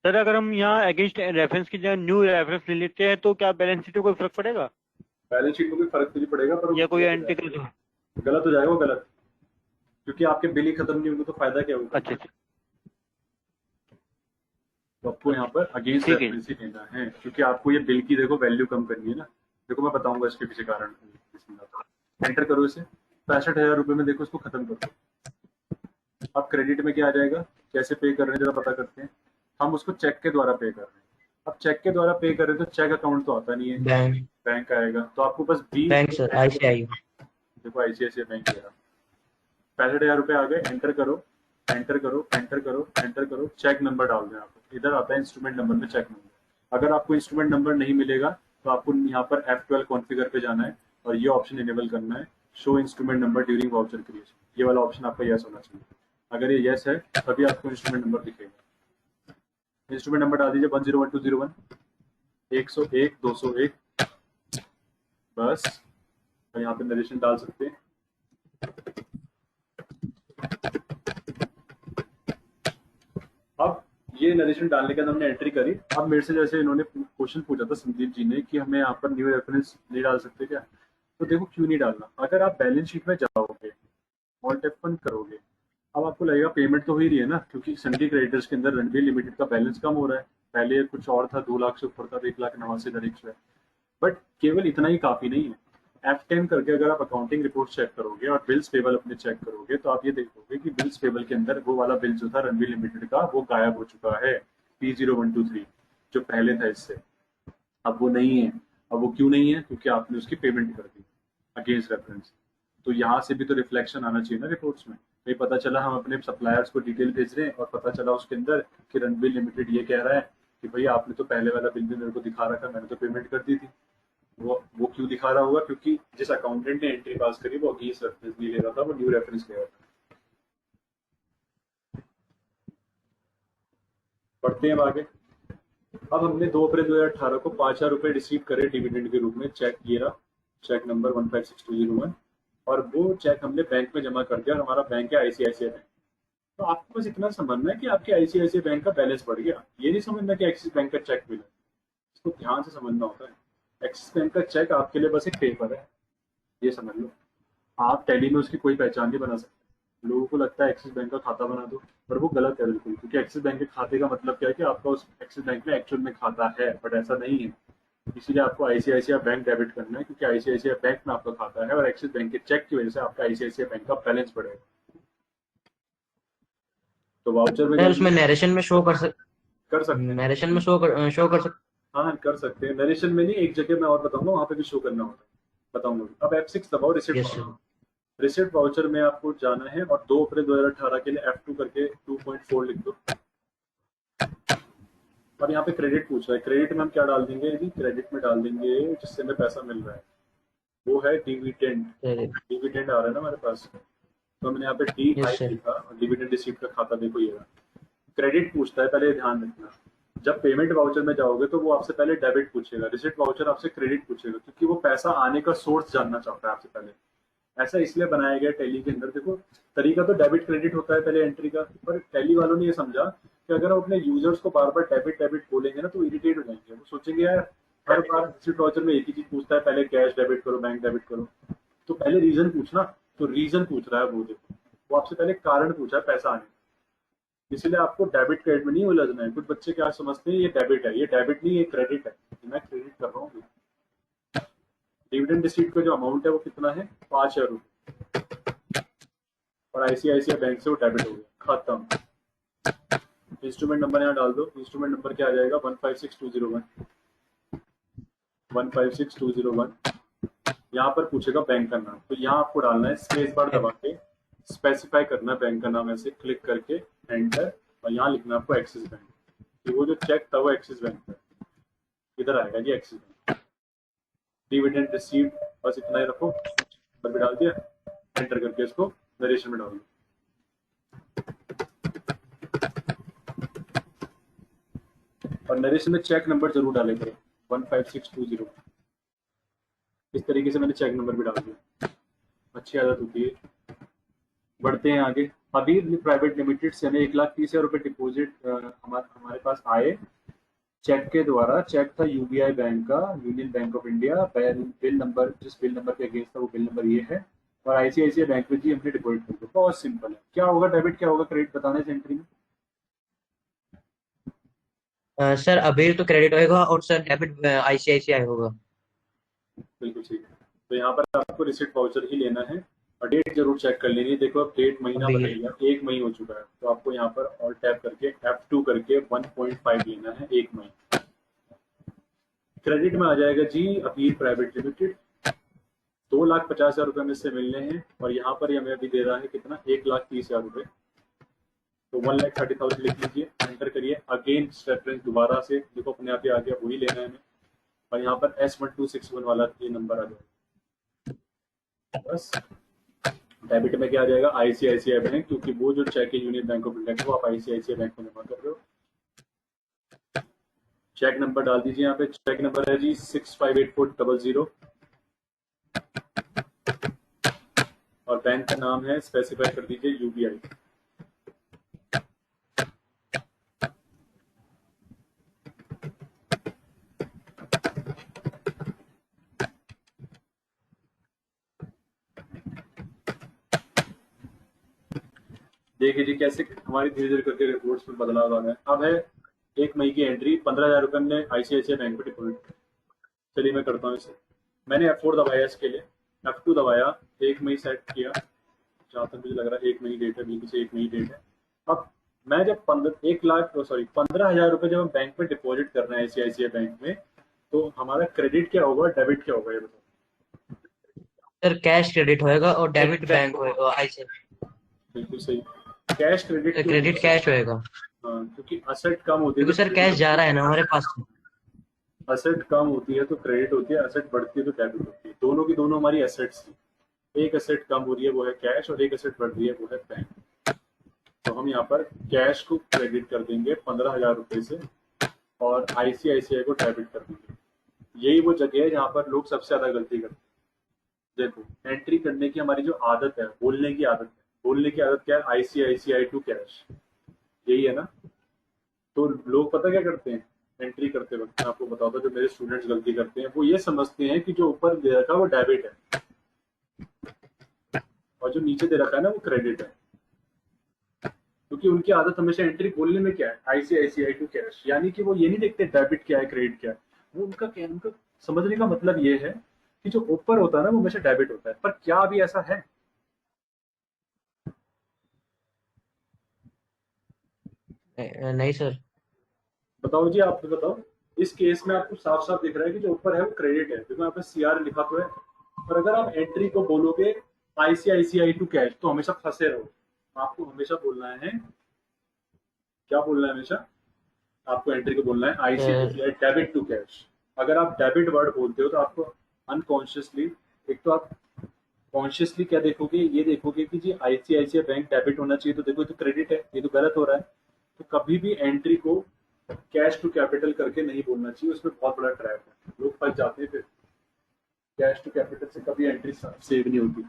सर, अगर हम यहाँ अगेंस्ट रेफरेंस की जगह न्यू रेफरेंस ले लेते हैं तो क्या बैलेंस शीट में कोई फर्क पड़ेगा बैलेंस शीट में कोई फर्क नहीं पड़ेगा, पर या कोई एंट्री कर दो? गलत हो जाएगा वो, गलत, क्योंकि आपके बिल ही खत्म नहीं होंगे तो फायदा क्या होगा? अच्छा अच्छा, तो आपको यहाँ पर अगेंस्ट ठीक है। रेफरेंस ही लेना है, क्योंकि आपको ये बिल की देखो वैल्यू कम करनी है ना। देखो मैं बताऊंगा इसके पीछे कारण। एंटर करो इसे, 65,000 रुपये में देखो इसको खत्म कर दो। अब क्रेडिट में क्या आ जाएगा, कैसे पे कर रहे हैं जरा पता करते हैं। हम उसको चेक के द्वारा पे कर रहे हैं। अब चेक के द्वारा पे कर रहे हैं तो चेक अकाउंट तो आता नहीं है, बैंक बैंक आएगा। तो आपको बस बी, बैंक सर ICICI। देखो ICICI बैंक दे रहा। 65,000 रुपये आ गए, एंटर करो, एंटर करो, एंटर करो, एंटर करो, चेक नंबर डाल दें। आपको इधर आता है इंस्ट्रूमेंट नंबर में चेक नंबर। अगर आपको इंस्ट्रूमेंट नंबर नहीं मिलेगा तो आपको यहाँ पर F12 कॉन्फ़िगर पे जाना है और ये ऑप्शन इनेबल करना है, show instrument number during voucher creation. ये वाला ऑप्शन आपका यस होना चाहिए। अगर ये यस है तभी आपको इंस्ट्रूमेंट नंबर दिखेगा। इंस्ट्रूमेंट नंबर डाल दीजिए 101201, 101, 201, बस। और यहाँ पे नरेशन डाल सकते हैं। अब ये नरेशन डालने के बाद हमने एंट्री करी। अब मेरे से जैसे इन्होंने क्वेश्चन पूछा था संदीप जी ने कि हमें यहाँ पर न्यू रेफरेंस नहीं डाल सकते क्या, तो देखो क्यों नहीं डालना। अगर आप बैलेंस शीट में जाओगे, ऑल्ट F1 करोगे, अब आपको लगेगा पेमेंट तो हो ही रही है ना, क्योंकि सन्डी क्रेडिटर्स के अंदर रणवीर लिमिटेड का बैलेंस कम हो रहा है। पहले कुछ और था, 2 लाख से ऊपर था, 1,89,100 है। बट केवल इतना ही काफी नहीं है। F10 करके अगर आप अकाउंटिंग रिपोर्ट चेक करोगे और बिल्स पेबल अपने चेक करोगे तो आप ये देखोगे कि बिल्स पेबल के अंदर वो वाला बिल जो था रणवीर लिमिटेड का वो गायब हो चुका है, P0123 जो पहले था इससे। अब वो नहीं है। अब वो क्यों नहीं है? क्योंकि आपने उसकी पेमेंट कर दी अगेंस्ट रेफरेंस। तो यहाँ से भी तो रिफ्लेक्शन आना चाहिए ना रिपोर्ट्स में। कहीं पता चला हम अपने सप्लायर्स को डिटेल भेज रहे हैं और पता चला उसके अंदर कि रणवीर लिमिटेड ये कह रहा है कि भाई आपने तो पहले वाला बिल भी मेरे को दिखा रखा, मैंने तो पेमेंट कर दी थी। वो क्यों दिखा रहा होगा? क्योंकि जिस अकाउंटेंट ने एंट्री पास करी वो अगेंस्ट रेफरेंस नहीं ले रहा था, वो न्यू रेफरेंस ले रहा था। पढ़ते हैं अब आगे। अब हमने 2 अप्रैल 2018 को 5,000 रुपये रिसीव करे डिविडेंड के रूप में। चेक ये रहा, चेक नंबर 156201, और वो चेक हमने बैंक में जमा कर दिया और हमारा बैंक है ICICI बैंक। तो आपको बस इतना समझना है कि आपके ICICI बैंक का बैलेंस बढ़ गया, ये नहीं समझना कि एक्सिस बैंक का चेक मिला। इसको ध्यान से समझना होता है। एक्सिस बैंक का चेक आपके लिए बस एक पेपर है, ये समझ लो। आप टैली में उसकी कोई पहचान नहीं बना सकते। लोगों को लगता है एक्सिस बैंक का खाता बना दो, पर वो गलत है बिल्कुल, क्योंकि एक्सिस बैंक के खाते का मतलब क्या है कि आपका उस एक्सिस बैंक में एक्चुअल में खाता है, बट ऐसा नहीं है। इसीलिए आपको ICICI बैंक डेबिट करना है, क्योंकि ICICI बैंक में आपका खाता है और एक्सिस बैंक के चेक की वजह से आपका ICICI बैंक का बैलेंस बढ़ेगा। तो वाउचर में सर उसमें नरेशन में शो कर सकते हैं, नरेशन में शो कर सकते। हाँ कर सकते हैं। नरेशन में नहीं, एक जगह मैं और बताऊंगा, वहां पे भी शो करना होता है, बताऊंगा। अब F6 दबाओ, receipt yes sir. Receipt voucher में आपको जाना है और 2 अप्रैल 2018 के लिए F2 करके 2.4 लिख दो। अब यहाँ पे क्रेडिट पूछ रहा है। क्रेडिट में हम क्या डाल देंगे जी? क्रेडिट में डाल देंगे जिससे हमें पैसा मिल रहा है, वो है डिविडेंड। डिविडेंड आ रहा है ना हमारे पास, तो मैंने यहाँ पे यस सर। लिखा और डिविडेंड रिसीप्ट का खाता देखो ये रहा। क्रेडिट पूछता है, पहले ध्यान रखना। जब पेमेंट वाउचर में जाओगे तो वो आपसे पहले डेबिट पूछेगा, रिसिप्ट वाउचर आपसे क्रेडिट पूछेगा, क्योंकि वो पैसा आने का सोर्स जानना चाहता है आपसे पहले। ऐसा इसलिए बनाया गया टैली के अंदर। देखो तरीका तो डेबिट क्रेडिट होता है पहले एंट्री का, पर टैली वालों ने ये समझा कि अगर हम अपने यूजर्स को बार बार डेबिट डेबिट बोलेंगे ना तो इरिटेट हो जाएंगे, वो सोचेंगे यार हर बार डिजिट वाउचर में एक ही चीज पूछता है, पहले कैश डेबिट करो, बैंक डेबिट करो। तो पहले रीजन पूछना, तो रीजन पूछ रहा है वो, देखो वो आपसे पहले कारण पूछा है पैसा आने का। इसलिए आपको डेबिट क्रेडिट में नहीं उलझना है। कुछ बच्चे क्या समझते हैं ये डेबिट है, ये डेबिट नहीं, ये क्रेडिट है, मैं क्रेडिट कर रहा हूँ। डिविडेंड रिसीट का जो अमाउंट है वो कितना है, 5,000 रुपये, और आईसीआईसीआई बैंक से वो डेबिट हो गया, खत्म। इंस्ट्रूमेंट नंबर यहाँ डाल दो, इंस्ट्रूमेंट नंबर क्या आ जाएगा, 156201, 156201। यहाँ पर पूछेगा बैंक का नाम, तो यहाँ आपको डालना है स्पेस बार दबा के, स्पेसिफाई करना है बैंक का नाम, ऐसे क्लिक करके एंटर, और यहाँ लिखना है आपको एक्सिस बैंक, कि वो जो चेक था वो एक्सिस बैंक का, इधर आएगा जी एक्सिस बैंक। डिविडेंड रिसीव्ड, बस इतना ही रखो, नंबर भी डाल दिया, एंटर करके इसको नरेशन में डाल दो। और नरेशन में चेक नंबर जरूर डाले करो, 15620। इस तरीके से मैंने चेक नंबर भी डाल दिया, अच्छी आदत होती है। बढ़ते हैं आगे। अभी प्राइवेट लिमिटेड से हमें 1,30,000 रुपये डिपोजिट हमारे पास आए चेक के द्वारा। चेक था यूबीआई बैंक का, union bank of India. Bill number, जिस बिल नंबर के अगेंस्ट था वो बिल नंबर ये है, और आईसीआईसीआई बैंक में जी हमने डिपोजिट कर दिया। बहुत सिंपल है। क्या होगा डेबिट, क्या होगा क्रेडिट, बताना है एंट्री में। सर अभी तो क्रेडिट होएगा और सर डेबिट आईसीआईसीआई होगा। बिल्कुल ठीक है। तो यहाँ पर आपको रिसिप्ट वाउचर ही लेना है, और डेट जरूर चेक कर लेनी है। देखो अब डेट महीना अभी बदल गया, 1 मई हो चुका है, तो आपको यहाँ पर ऑल टैप करके F2 करके 1.5 लेना है, 1 मई। क्रेडिट में आ जाएगा जी अपील प्राइवेट लिमिटेड, 2,50,000 रुपये में से मिलने हैं, और यहाँ पर हमें अभी दे रहा है कितना, 1,30,000 रुपये। तो 1,30,000 लिख लीजिए, एंटर करिए। अगेन रेफरेंस दोबारा से देखो अपने आप ही आ गया, वही लेना है हमें, और यहाँ पर S1261 वाला ये नंबर आ जाएगा। बस डेबिट में क्या आ जाएगा, आईसीआईसीआई बैंक, क्योंकि वो जो चेक है यूनियन बैंक ऑफ इंडिया को आप आईसीआईसीआई बैंक में जमा कर रहे हो। चेक नंबर डाल दीजिए, यहाँ पे चेक नंबर है जी 658400, और बैंक का नाम है, स्पेसिफाई कर दीजिए यूबीआई। देखिए जी कैसे हमारी धीरे धीरे करके रिपोर्ट्स में बदलाव आ रहा है। अब है 1 मई की एंट्री, 15,000 रुपये हमने आईसीआईसीआई बैंक में डिपोजिट। चलिए मैं करता हूँ इसे। मैंने F4 दबाया इसके लिए, F2 दबाया, 1 मई सेट किया, जहाँ तक मुझे लग रहा है 1 मई डेट है, बिल्कुल से 1 मई डेट है। अब मैं जब 15,000 रुपये जब हम बैंक में डिपॉजिट कर रहे हैं आईसीआईसीआई बैंक में, तो हमारा क्रेडिट क्या होगा, डेबिट क्या होगा, ये बताओ। सर कैश क्रेडिट होएगा और डेबिट बैंक होएगा आईसीआईसीआई। बिल्कुल सही। कैश क्रेडिट क्यों क्रेडिट होगा? कैश होएगा हाँ, क्योंकि असेट कम होती है क्योंकि तो सर क्रेडिट कैश होती जा है। रहा है ना हमारे पास। असेट कम होती है तो क्रेडिट होती है, असेट बढ़ती है तो डेबिट होती है। दोनों की दोनों हमारी एसेट्स हैं। एक असेट कम हो रही है वो है कैश, और एक असेट बढ़ रही है वो है बैंक। तो हम यहाँ पर कैश को क्रेडिट कर देंगे 15,000 रुपये से, और आईसीआईसीआई को डेबिट कर देंगे। यही वो जगह है जहाँ पर लोग सबसे ज्यादा गलती करते हैं। देखो एंट्री करने की हमारी जो आदत है, बोलने की आदत है, बोलने की आदत क्या है, आईसीआईसीआई टू कैश, यही है ना। तो लोग पता क्या करते हैं, एंट्री करते वक्त मैं आपको बताता हूँ, जो मेरे स्टूडेंट्स गलती करते हैं वो ये समझते हैं कि जो ऊपर दे रखा है वो डेबिट है, और जो नीचे दे रखा है ना वो क्रेडिट है। क्योंकि उनकी आदत हमेशा एंट्री बोलने में क्या है, आईसीआईसीआई टू कैश, यानी कि वो ये नहीं देखते डेबिट क्या है क्रेडिट क्या है। वो उनका समझने का मतलब ये है कि जो ऊपर होता है ना वो हमेशा डेबिट होता है। पर क्या अभी ऐसा है? नहीं सर। बताओ जी, आप बताओ। इस केस में आपको साफ साफ दिख रहा है कि जो ऊपर है वो क्रेडिट है, क्योंकि यहाँ पे सीआर लिखा तो है। और अगर आप एंट्री को बोलोगे आईसीआईसीआई टू कैश तो हमेशा फंसे रहो। आपको हमेशा बोलना है, क्या बोलना है हमेशा, आपको एंट्री को बोलना है आईसीआईसीआई डेबिट टू कैश। अगर आप डेबिट वर्ड बोलते हो तो आपको अनकॉन्शियसली, एक तो आप कॉन्शियसली क्या देखोगे, ये देखोगे कि जी आईसीआईसीआई बैंक डेबिट होना चाहिए, तो देखो ये तो क्रेडिट है, ये तो गलत हो रहा है। तो कभी भी एंट्री को कैश टू कैपिटल करके नहीं बोलना चाहिए, उसमें बहुत बड़ा ट्रैप है, लोग फंस जाते हैं। फिर कैश टू कैपिटल से कभी एंट्री सेव नहीं होती।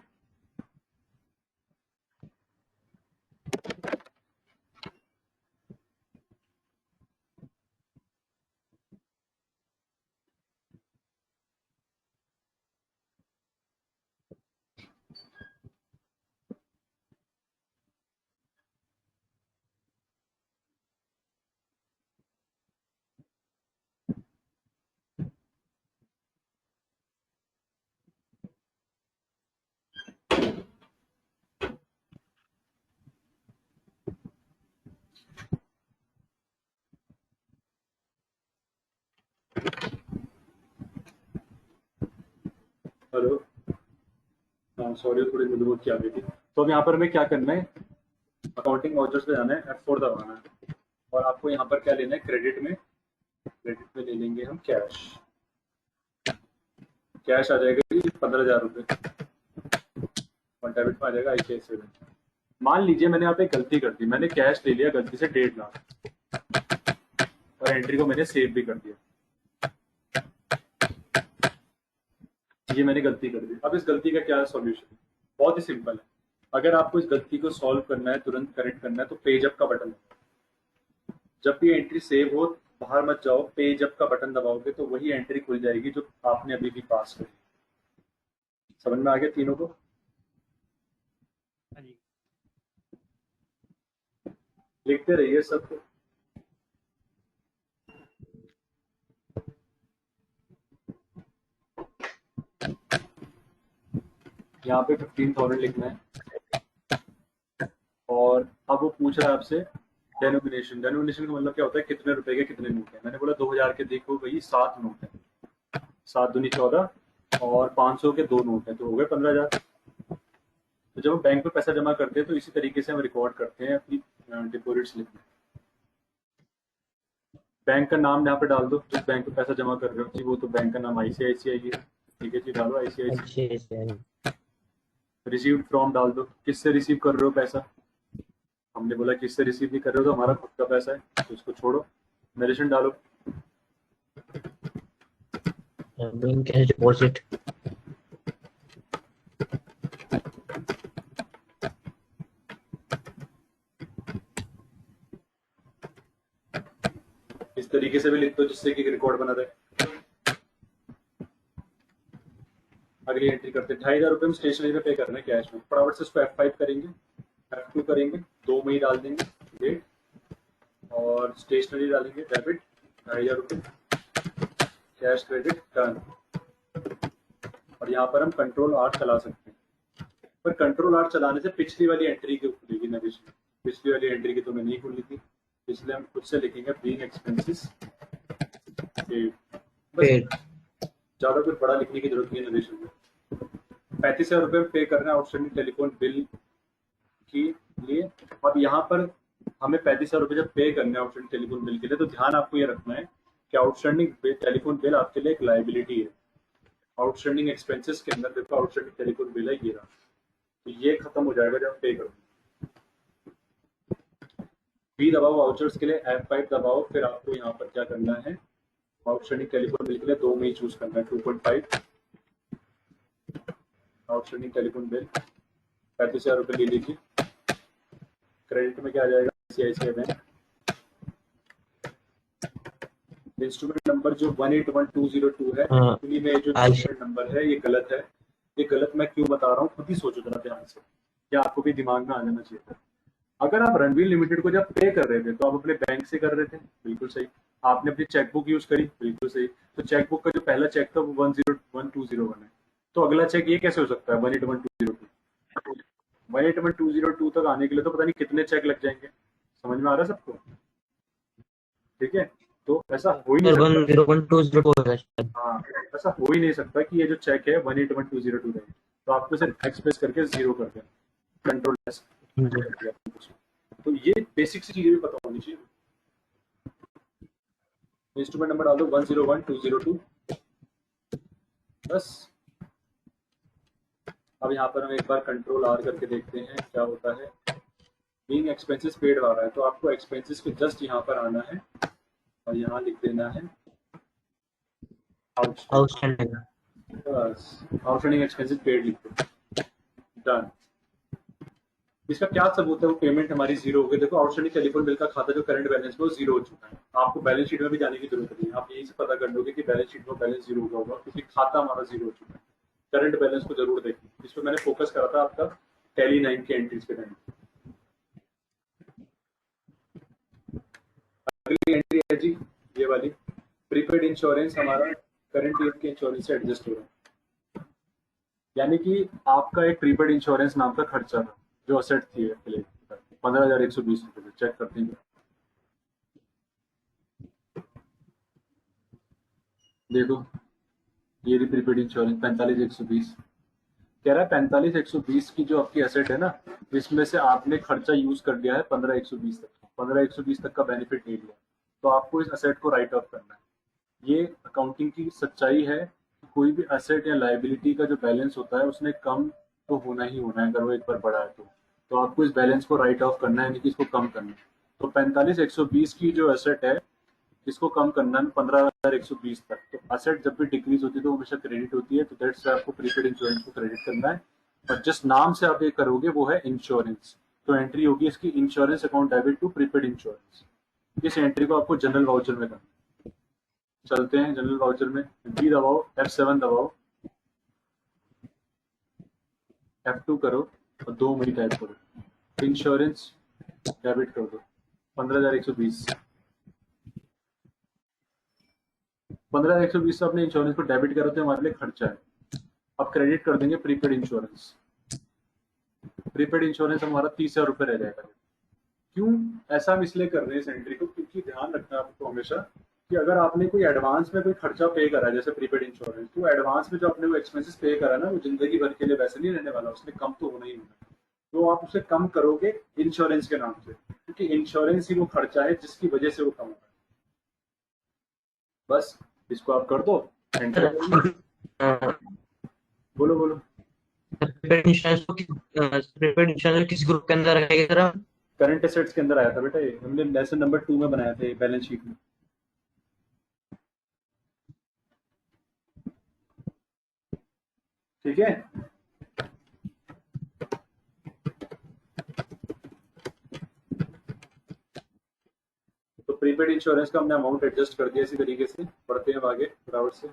हेलो, हाँ सॉरी, थोड़ी मधुमक्खी की आ गई थी। तो अब यहाँ पर हमें क्या करना है, अकाउंटिंग वाउचर्स पे जाना है, F4 दबाना है और आपको यहाँ पर क्या लेना है, क्रेडिट में ले लेंगे हम कैश। कैश आ जाएगा जी 15,000 रुपये और डेबिट में आ जाएगा ICICI बैंक। मान लीजिए मैंने यहाँ पे गलती कर दी, मैंने कैश ले लिया गलती से 1.5 लाख और एंट्री को मैंने सेव भी कर दिया, ये मैंने गलती कर दी। अब इस गलती का क्या सॉल्यूशन है, बहुत ही सिंपल है। अगर आपको इस गलती को सॉल्व करना है, तुरंत करेक्ट करना है, तो पेज अप का बटन है। जब भी एंट्री सेव हो बाहर मत जाओ, पेज अप का बटन दबाओगे तो वही एंट्री खुल जाएगी जो आपने अभी भी पास करी। समझ में आ गया तीनों को? हाँ जी। लिखते रहिए सबको। यहाँ पे 15,000 लिखना है और अब वो पूछ रहा है आपसे डेनोमिनेशन। डेनोमिनेशन का मतलब क्या होता है, कितने रुपए के कितने नोट है। मैंने बोला 2,000 के, देखो भाई 7 नोट है, 7 दूनी 14 और 500 के 2 नोट है, तो हो गए 15,000। तो जब हम बैंक में पैसा जमा करते हैं तो इसी तरीके से हम रिकॉर्ड करते हैं अपनी डिपॉजिट स्लिप में। बैंक का नाम यहाँ पे डाल दो, जिस बैंक में पैसा जमा कर रहे हो जी, वो तो बैंक का नाम ICICI है, ठीक है जी, डालो ICICI। अच्छा। रिसीव्ड फ्रॉम डाल दो, किससे रिसीव कर रहे हो पैसा। हमने बोला किससे रिसीव नहीं कर रहे हो, तो हमारा खुद का पैसा है तो उसको छोड़ो। नरेशन डालो। Bank cash deposit. इस तरीके से भी लिख दो जिससे कि रिकॉर्ड बना रहे। अगली एंट्री करते हैं, 2,500 हम स्टेशनरी में पे करना है कैश में। फटाफट से इसको F5 करेंगे, F2 करेंगे, 2 में ही डाल देंगे डेट और स्टेशनरी डालेंगे डेबिट 2,500 कैश क्रेडिट डन। और यहाँ पर हम Ctrl+R चला सकते हैं, पर Ctrl+R चलाने से पिछली वाली एंट्री की खुलेगी नरेशन। पिछली वाली एंट्री की तो मैं नहीं खुली थी, इसलिए हम खुद से लिखेंगे बीइंग एक्सपेंसेस पेड। बस ज्यादा कुछ बड़ा लिखने की जरूरत नहीं है नरेशन में। 35,000 रुपये पे करना है आउटस्टैंडिंग टेलीफोन बिल के लिए। अब यहाँ पर हमें 35,000 रुपये जब पे करने हैं आउटस्टैंडिंग टेलीफोन बिल के लिए, तो ध्यान आपको ये रखना है कि आउटस्टैंडिंग टेलीफोन बिल आपके लिए एक लाइबिलिटी है। आउटस्टैंडिंग एक्सपेंसेस के अंदर देखो आउटस्टैंडिंग टेलीफोन बिल है ये रहा, तो ये खत्म हो जाएगा जब पे करोगे। बी दबाओ वाउचर्स के लिए, F5 दबाओ, फिर आपको यहाँ पर क्या करना है, आउटस्टैंडिंग टेलीफोन बिल के लिए 2 में ही चूज करना है 2.5 आउटस्टैंडिंग टेलीफोन बिल 35,000 रुपये ले लीजिए। क्रेडिट में क्या आ जाएगा, ICICI बैंक। इंस्ट्रूमेंट नंबर जो 181202 है, हाँ, एक्चुअली में जो इंस्ट्रूमेंट नंबर है ये गलत है। ये गलत मैं क्यों बता रहा हूँ, खुद ही सोचो जरा ध्यान से, या आपको भी दिमाग में आ जाना चाहिए था। अगर आप रणवीर लिमिटेड को जब पे कर रहे थे तो आप अपने बैंक से कर रहे थे, बिल्कुल सही। आपने अपनी चेकबुक यूज करी, बिल्कुल सही। तो चेकबुक का जो पहला चेक था वो 101,201 है, तो अगला चेक ये कैसे हो सकता है 181,202। 181,202 तक आने के लिए तो पता नहीं कितने चेक लग जाएंगे। समझ में आ रहा है सबको? ठीक है, तो ऐसा हो ही नहीं सकता। 101,202 होगा शायद। हाँ, ऐसा हो ही नहीं सकता कि ये जो चेक है 181,202 रहे। तो आपको सिर्फ एक्सप्रेस करके 0 कर देना, कंट्रोल एस। तो ये बेसिक सी चीजें भी पता होनी चाहिए। इंस्ट्रूमेंट नंबर डाल दो 101,202 बस। अब यहाँ पर हम एक बार Ctrl+R करके देखते हैं क्या होता है। बीइंग एक्सपेंसेस पेड आ रहा है, तो आपको एक्सपेंसेस के जस्ट यहाँ पर आना है और यहाँ लिख देना है आउटस्टैंडिंग। आउटस्टैंडिंग एक्सपेंसेस पेड लिख दो, डन। इसका क्या सबूत है, वो पेमेंट हमारी 0 हो गई। देखो आउटस्टैंडिंग टेलीफोन बिल का खाता जो करंट बैलेंस में वो 0 हो चुका है। आपको बैलेंस शीट में भी जाने की जरूरत नहीं है, आप यहीं से पता कर लोगे कि बैलेंस शीट में बैलेंस 0 हुआ होगा, क्योंकि खाता हमारा 0 हो चुका है। करंट बैलेंस को जरूर देखें, इस पर मैंने फोकस करा था आपका टैली 9 के एंट्रीज के टाइम। अगली एंट्री है जी ये वाली, प्रीपेड इंश्योरेंस हमारा करंट ईयर के इंश्योरेंस से एडजस्ट हो रहा है। यानी कि आपका एक प्रीपेड इंश्योरेंस नाम का खर्चा था जो असेट थी 15,120 रुपये। चेक करते हैं देखो ये भी प्रीपेड इंश्योरेंस 45,120 कह रहा है। 45,120 की जो आपकी एसेट है ना, इसमें से आपने खर्चा यूज कर लिया है 15,120 तक। 15,120 तक का बेनिफिट ले लिया, तो आपको इस एसेट को राइट ऑफ करना है। ये अकाउंटिंग की सच्चाई है कि कोई भी एसेट या लाइबिलिटी का जो बैलेंस होता है उसने कम तो होना ही होना है, अगर वो एक बार बढ़ा है तो आपको इस बैलेंस को राइट ऑफ करना है, यानी कि इसको कम करना है। तो 45,120 की जो एसेट है इसको कम करना है 15,120 तक। तो एसेट जब भी डिक्रीज होती है तो हमेशा क्रेडिट होती है, तो दैट्स आपको प्रीपेड इंश्योरेंस को क्रेडिट करना है। और जिस नाम से आप ये करोगे वो है इंश्योरेंस, तो एंट्री होगी इसकी insurance account debit to prepaid insurance. इस एंट्री को आपको जनरल वाउचर में करना। चलते हैं जनरल वाउचर में, बी दबाओ, F7 दबाओ, F2 करो और 2 मई टाइप करो, इंश्योरेंस डेबिट कर दो 15,120। 15,120 से अपने इंश्योरेंस को डेबिट करो तो हमारे लिए खर्चा है। अब क्रेडिट कर देंगे प्रीपेड इंश्योरेंस। प्रीपेड इंश्योरेंस हमारा 30,000 रुपये रह जाएगा। क्यों ऐसा हम इसलिए कर रहे हैं इस एंट्री को, क्योंकि ध्यान रखना है आपको हमेशा कि अगर आपने कोई एडवांस में कोई खर्चा पे करा है जैसे प्रीपेड इंश्योरेंस, तो एडवांस में जो आपने वो एक्सपेंसेस पे करा ना, वो जिंदगी भर के लिए वैसे नहीं रहने वाला, उसमें कम तो होना ही होना। तो आप उसे कम करोगे इंश्योरेंस के नाम से, क्योंकि इंश्योरेंस ही वो खर्चा है जिसकी वजह से वो कम होगा। बस इसको आप कर दो, एंटर करिए। बोलो बोलो। प्रीपेड इंश्योरेंस किस ग्रुप के अंदर रखेगा सर? करंट एसेट्स के अंदर आया था बेटा, ये हमने लेसन नंबर 2 में बनाया था बैलेंस शीट में। ठीक है, तो प्रीपेड इंश्योरेंस का हमने अमाउंट एडजस्ट कर दिया इसी तरीके से। पढ़ते हैं आगे फटाफट से।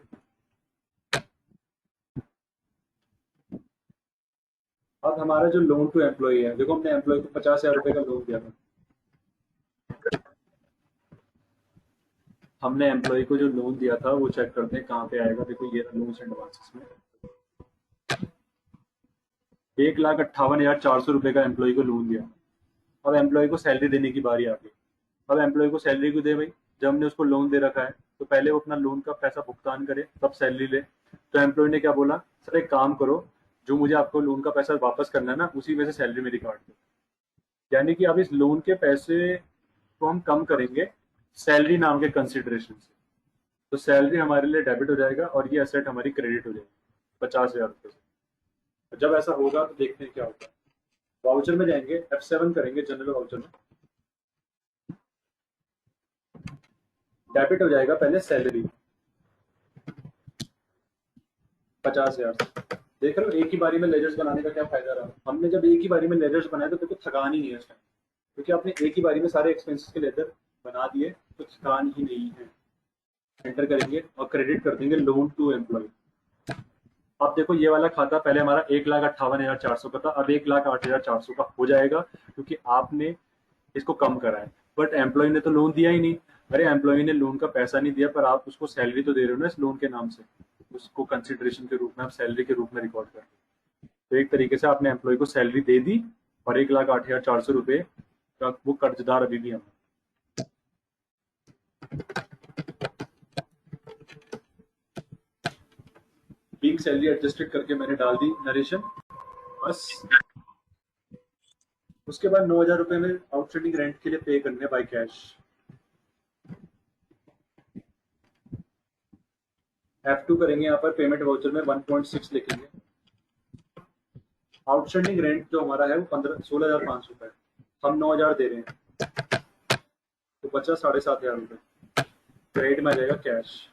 अब हमारा जो लोन टू एम्प्लॉय है, देखो हमने एम्प्लॉय को 50,000 रुपए का लोन दिया था। हमने एम्प्लॉय को जो लोन दिया था वो चेक करते हैं कहाँ पे आएगा। देखो ये लोन एंड एडवांसेस में 1,58,400 रुपए का एम्प्लॉय को लोन दिया। अब एम्प्लॉय को सैलरी देने की बारी आ गई। अब एम्प्लॉय को सैलरी को दे भाई, जब हमने उसको लोन दे रखा है तो पहले वो अपना लोन का पैसा भुगतान करे तब सैलरी ले। तो एम्प्लॉय ने क्या बोला, सर एक काम करो, जो मुझे आपको लोन का पैसा वापस करना है ना, उसी में से सैलरी मेरी काट दो। यानी कि अब इस लोन के पैसे को हम कम करेंगे सैलरी नाम के कंसिडरेशन से। तो सैलरी हमारे लिए डेबिट हो जाएगा और ये एसेट हमारी क्रेडिट हो जाएगी 50,000 रुपये से। जब ऐसा होगा तो देखते हैं क्या होगा। वाउचर में जाएंगे, F7 करेंगे जनरल वाउचर में, डेबिट हो जाएगा पहले सैलरी 50,000 से। देख रहे हो एक ही बारी में लेजर्स बनाने का क्या फायदा रहा। हमने जब एक ही बारी में लेजर्स बनाए तो देखो थकान ही नहीं है उस टाइम, क्योंकि आपने एक ही बारी में सारे एक्सपेंसेस के लेजर बना दिए तो थकान ही नहीं है। एंटर करेंगे और क्रेडिट कर देंगे लोन टू एम्प्लॉय। अब देखो ये वाला खाता पहले हमारा 1,58,400 का था, अब 1,08,400 का हो जाएगा क्योंकि आपने इसको कम करा है। बट एम्प्लॉय ने तो लोन दिया ही नहीं। अरे एम्प्लॉय ने लोन का पैसा नहीं दिया, पर आप उसको सैलरी तो दे रहे हो ना इस लोन के नाम से, उसको कंसिडरेशन के रूप में आप सैलरी के रूप में रिकॉर्ड कर रहे हो। तो एक तरीके से आपने एम्प्लॉय को सैलरी दे दी और 1,08,400 रुपये का वो कर्जदार अभी भी हम। बीइंग सैलरी एडजस्टेड करके मैंने डाल दी नरेशन बस। उसके बाद 9,000 रुपए में आउटस्टैंडिंग रेंट के लिए पे करने बाय कैश। F2 करेंगे, यहाँ पर पेमेंट वाउचर में 1.6 लिखेंगे। आउटस्टैंडिंग रेंट जो हमारा है वो 16,500 रुपए, हम 9,000 दे रहे हैं तो बचा 7,500 रुपए। क्रेडिट में आ जाएगा कैश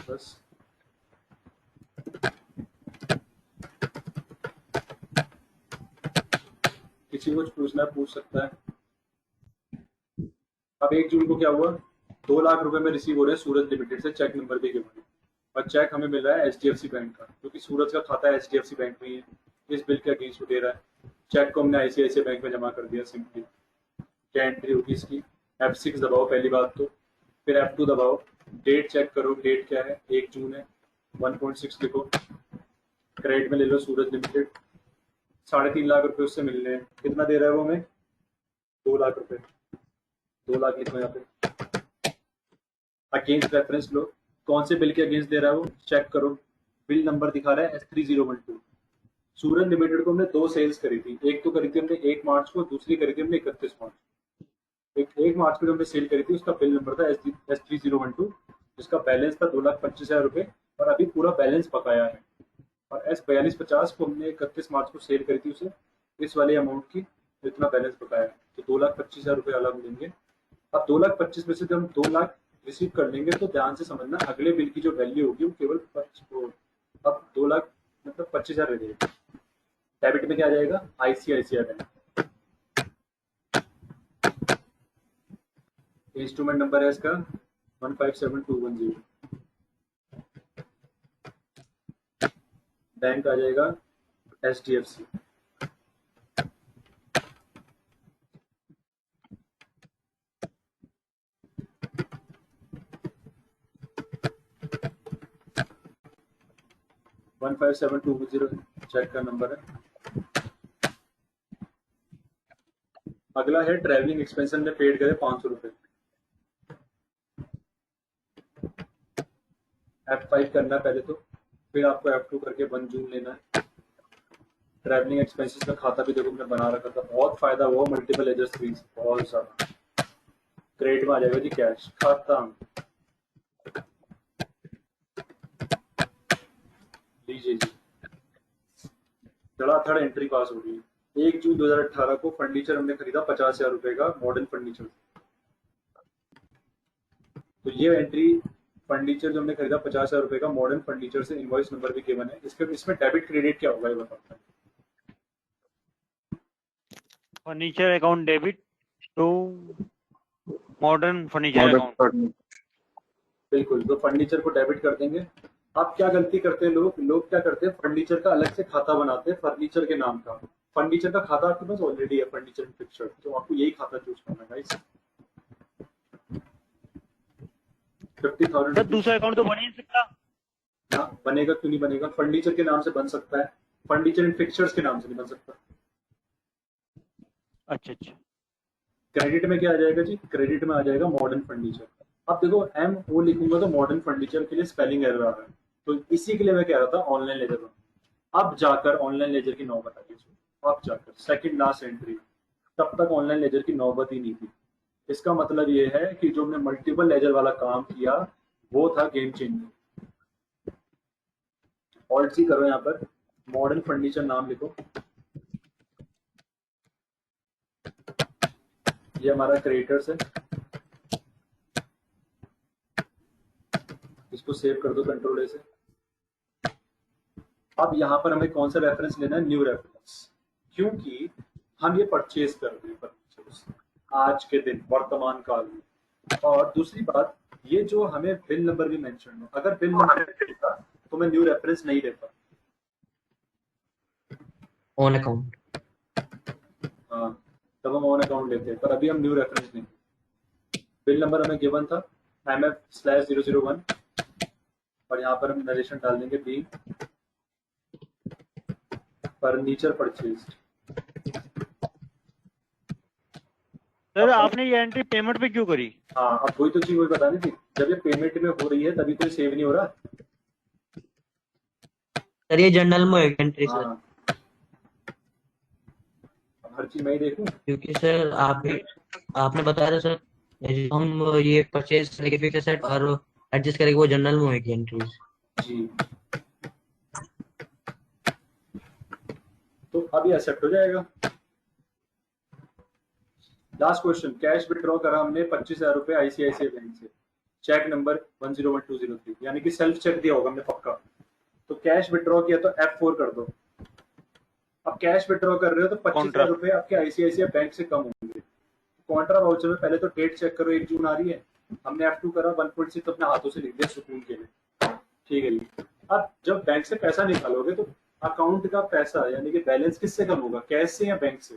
बस। किसी को पूछना पूछ सकता है। अब 1 जून को क्या हुआ, 2 लाख रुपए में रिसीव हो रहे हैं सूरज लिमिटेड से, चेक नंबर भी गिवन है और चेक हमें मिल रहा है HDFC बैंक का, क्योंकि सूरज का खाता HDFC बैंक में ही है। इस बिल के अगेंस्ट वो दे रहा है। चेक को हमने ICICI बैंक में जमा कर दिया सिंपली। क्या एंट्री होगी इसकी, F6 दबाओ पहली बात तो, फिर F2 दबाओ, डेट चेक करो, डेट क्या है 1 जून है, 1.6 लिखो, क्रेडिट में ले लो सूरज लिमिटेड। 3.5 लाख रुपए उससे मिल रहे हैं। कितना दे रहा है वो हमें, 2 लाख रुपए। 2 लाख लिखो यहाँ पे। अगेंस्ट रेफरेंस लो, कौन से बिल के अगेंस्ट दे रहा है वो चेक करो। बिल नंबर दिखा रहा है S3012। सूरन लिमिटेड को हमने 2 सेल्स करी थी, एक तो करी थी हमने 1 मार्च को, दूसरी करी थी हमने 31 मार्च। 1 मार्च को जो हमने सेल करी थी उसका बिल नंबर था S3012, जिसका बैलेंस था 2,25,000 रुपये, और अभी पूरा बैलेंस बकाया है। और S4250 को हमने 31 मार्च को सेल करी थी उसे, इस वाले अमाउंट की, तो इतना बैलेंस बकाया है, तो 2,25,000 रुपये अलग मिलेंगे। अब 2,25,000 में से जब हम 2 लाख रिसीव कर लेंगे तो ध्यान से समझना, अगले बिल की जो वैल्यू होगी वो केवल अब 2 लाख मतलब 25,000 रह जाएगी। डेबिट में क्या आ जाएगा, ICICI बैंक। इंस्ट्रूमेंट नंबर है इसका 157210। बैंक आ जाएगा HDFC। वन 157,210 चेक का नंबर है। अगला है ट्रैवलिंग एक्सपेंस में पेड करे 500 रुपये। F5 करना है पहले तो, फिर आपको F2 करके 1 जून लेना है। ट्रैवलिंग एक्सपेंसेस का खाता भी देखो मैंने बना रखा था, बहुत फायदा हुआ मल्टीपल लेजर स्क्रीन से, बहुत सारा। क्रेडिट में आ जाएगा जी कैश खाता, लीजिए जी, धड़ाधड़ एंट्री पास हो गई। 1 जून 2018 को फर्नीचर हमने खरीदा 50,000 रुपए का मॉडर्न फर्नीचर। तो ये एंट्री फर्नीचर जो हमने खरीदा 50,000 रुपए का मॉडर्न फर्नीचर से, इनवॉइस नंबर भी गिवन है। इसमें डेबिट क्रेडिट क्या होगा ये बताता हूँ। Furniture account debit to modern furniture Modern account. furniture. बिल्कुल, तो फर्नीचर को डेबिट कर देंगे। आप क्या गलती करते हैं लोग क्या करते हैं, फर्नीचर का अलग से खाता बनाते हैं फर्नीचर के नाम का। फर्नीचर का खाता आपके पास ऑलरेडी है, फर्नीचर फिक्सर, तो आपको यही खाता चूज करना है गाइस। 50,000 सर दूसरा अकाउंट तो बन ही नहीं सकता। हाँ, बनेगा, क्यों नहीं बनेगा, फर्नीचर के नाम से बन सकता है, फर्नीचर एंड फिक्सर्स के नाम से नहीं बन सकता। अच्छा अच्छा। क्रेडिट में क्या आ जाएगा जी, क्रेडिट में आ जाएगा मॉडर्न फर्नीचर। अब देखो MO लिखूंगा तो मॉडर्न फर्नीचर के लिए स्पेलिंग एरर आ रहा है, तो इसी के लिए मैं कह रहा था ऑनलाइन लेजर में। अब जाकर ऑनलाइन लेजर की नौबत आ गई, अब जाकर सेकंड लास्ट एंट्री, तब तक ऑनलाइन लेजर की नौबत ही नहीं थी। इसका मतलब ये है कि जो हमने मल्टीपल लेजर वाला काम किया वो था गेम चेंजर। ऑल्ट सी करो, यहाँ पर मॉडर्न फर्नीचर नाम लिखो, ये हमारा क्रिएटर्स है, इसको सेव कर दो कंट्रोल A से। अब यहाँ पर हमें कौन सा रेफरेंस लेना है, न्यू रेफरेंस, क्योंकि हम ये परचेज कर रहे हैं फर्नीचर्स आज के दिन वर्तमान काल में। और दूसरी बात, ये जो हमें बिल नंबर भी मेंशन हो, अगर बिल नंबर होता तो मैं न्यू रेफरेंस नहीं लेता। On account. हाँ, तब हम ऑन अकाउंट लेते हैं, पर अभी हम न्यू रेफरेंस नहीं। बिल नंबर हमें गिवन था MF/001, और यहाँ पर हम नरेशन डाल देंगे बी फर्नीचर परचेज। सर आपने ये एंट्री पेमेंट पे क्यों करी? हाँ, अब वही तो चीज वही बतानी थी, जब ये पेमेंट में हो रही है तभी तो सेव नहीं हो रहा। सर ये जर्नल में होगी एंट्री सर, हाँ, अब हर चीज मैं ही देखूं। क्योंकि सर आपने बताया था सर, हम ये परचेज करेंगे फिक्स सेट और एडजस्ट करेंगे, वो जर्नल में होगी एंट्रीज। जी, तो अब ये एक्सेप्ट हो जाएगा। लास्ट क्वेश्चन, कैश विड्रॉ करा हमने 25,000 रुपए ICICI बैंक से, चेक नंबर 101203, यानी कि सेल्फ चेक दिया होगा हमने पक्का। तो कैश विड्रॉ किया तो F4 कर दो। अब कैश विड्रॉ कर रहे हो तो 25,000 रुपए आपके ICICI बैंक से कम होंगे। कॉन्ट्रा वाउचर में पहले तो डेट चेक करो, 1 जून आ रही है, हमने F2 करा 1.6 तो अपने हाथों से लिख दिया सुकून के लिए, ठीक है जी। अब जब बैंक से पैसा निकालोगे तो अकाउंट का पैसा यानी कि बैलेंस किससे कम होगा, कैश से या बैंक से?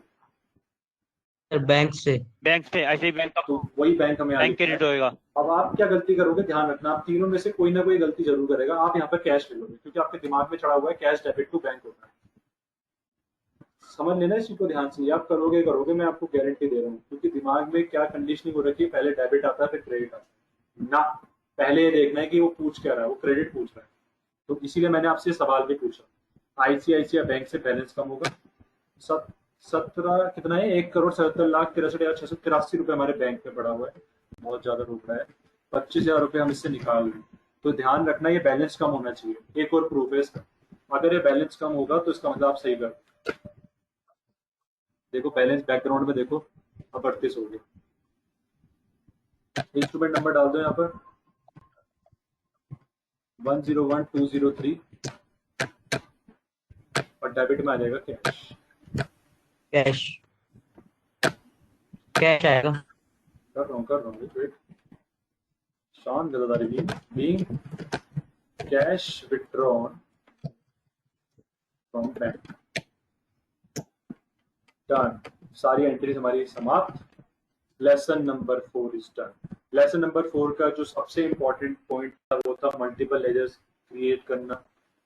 सर बैंक से। बैंक से, ऐसे ही बैंक का तो वही बैंक हमें बैंक क्रेडिट होएगा। अब आप क्या गलती करोगे, ध्यान रखना, आप तीनों में से कोई ना कोई गलती जरूर करेगा। आप यहाँ पर कैश ले लोगे क्योंकि आपके दिमाग में चढ़ा हुआ है कैश डेबिट टू बैंक होता है। समझ लेना इस चीज को ध्यान से, आप करोगे मैं आपको गारंटी दे रहा हूँ, क्योंकि दिमाग में क्या कंडीशनिंग हो रखी है, पहले डेबिट आता है फिर क्रेडिट आता है ना। पहले ये देखना है कि वो पूछ क्या रहा है, वो क्रेडिट पूछ रहा है, तो इसीलिए मैंने आपसे सवाल भी पूछा। आईसीआईसीआई बैंक से बैलेंस कम होगा, 17 कितना है, 1,77,63,683 रुपए हमारे बैंक में पड़ा हुआ है, बहुत ज्यादा रुक रहा है, 25,000 रुपये हम इससे निकाल रहे हैं, तो ध्यान रखना ये बैलेंस कम होना चाहिए। एक और प्रूफ है इसका, अगर ये बैलेंस कम होगा तो इसका मतलब आप सही कर, देखो बैलेंस बैकग्राउंड में देखो, अब 38 हो गया। इंस्ट्रूमेंट नंबर डाल दो यहाँ पर 101203 और डेबिट में आ जाएगा कैश। कैश कैश आएगा। कर रहा हूँ वेट, शान गदादारी being cash withdrawn from bank, done, सारी एंट्रीज हमारी समाप्त। Lesson number 4 is done. Lesson number 4 का जो सबसे इंपॉर्टेंट पॉइंट था वो था मल्टीपल लेजर्स क्रिएट करना,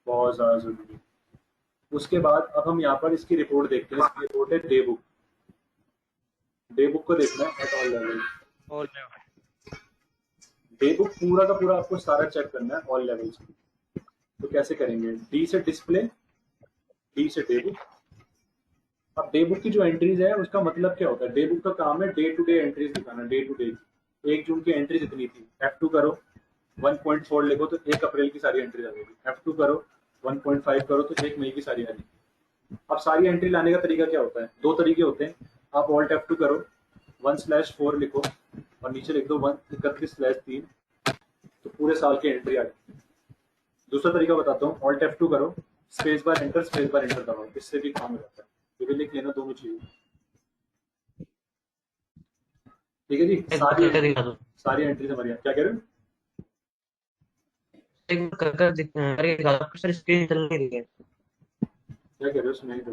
बहुत ज्यादा जरूरी। उसके बाद अब हम यहाँ पर इसकी रिपोर्ट देखते हैं। इसकी रिपोर्ट है डे बुक। डे बुक को देखना है at all level. Day book पूरा का पूरा आपको सारा चेक करना है ऑल लेवल्स। तो कैसे करेंगे, डी से डिस्प्ले, डी से डे बुक। अब डे बुक की जो एंट्रीज है उसका मतलब क्या होता है, डे बुक का काम है डे टू डे एंट्रीज दिखाना, डे टू डे। 1 जून की एंट्रीज इतनी थी, F2 करो 1.4 लिखो तो 1 अप्रैल की सारी एंट्रीज आ जाएगी, F2 करो 1.5 करो तो 1 मई की सारी आ जाएगी। अब सारी एंट्री लाने का तरीका क्या होता है, 2 तरीके होते हैं। आप Alt F2 करो 1/4 लिखो और नीचे लिख दो 1/31/3, तो पूरे साल की एंट्री आ जाएगी। दूसरा तरीका बताता हूँ, Alt F2 करो स्पेस बार एंटर दबाओ, इससे भी काम हो जाता है। ये भी लिख लेना दोनों चीजें, ठीक है जी। सारी एंट्रीज हमारी, क्या कह रहे हो, एक बार कर करके दिखा दो सर, स्क्रीन चल नहीं रही है। क्या कह रहे हो, सुनाई दो।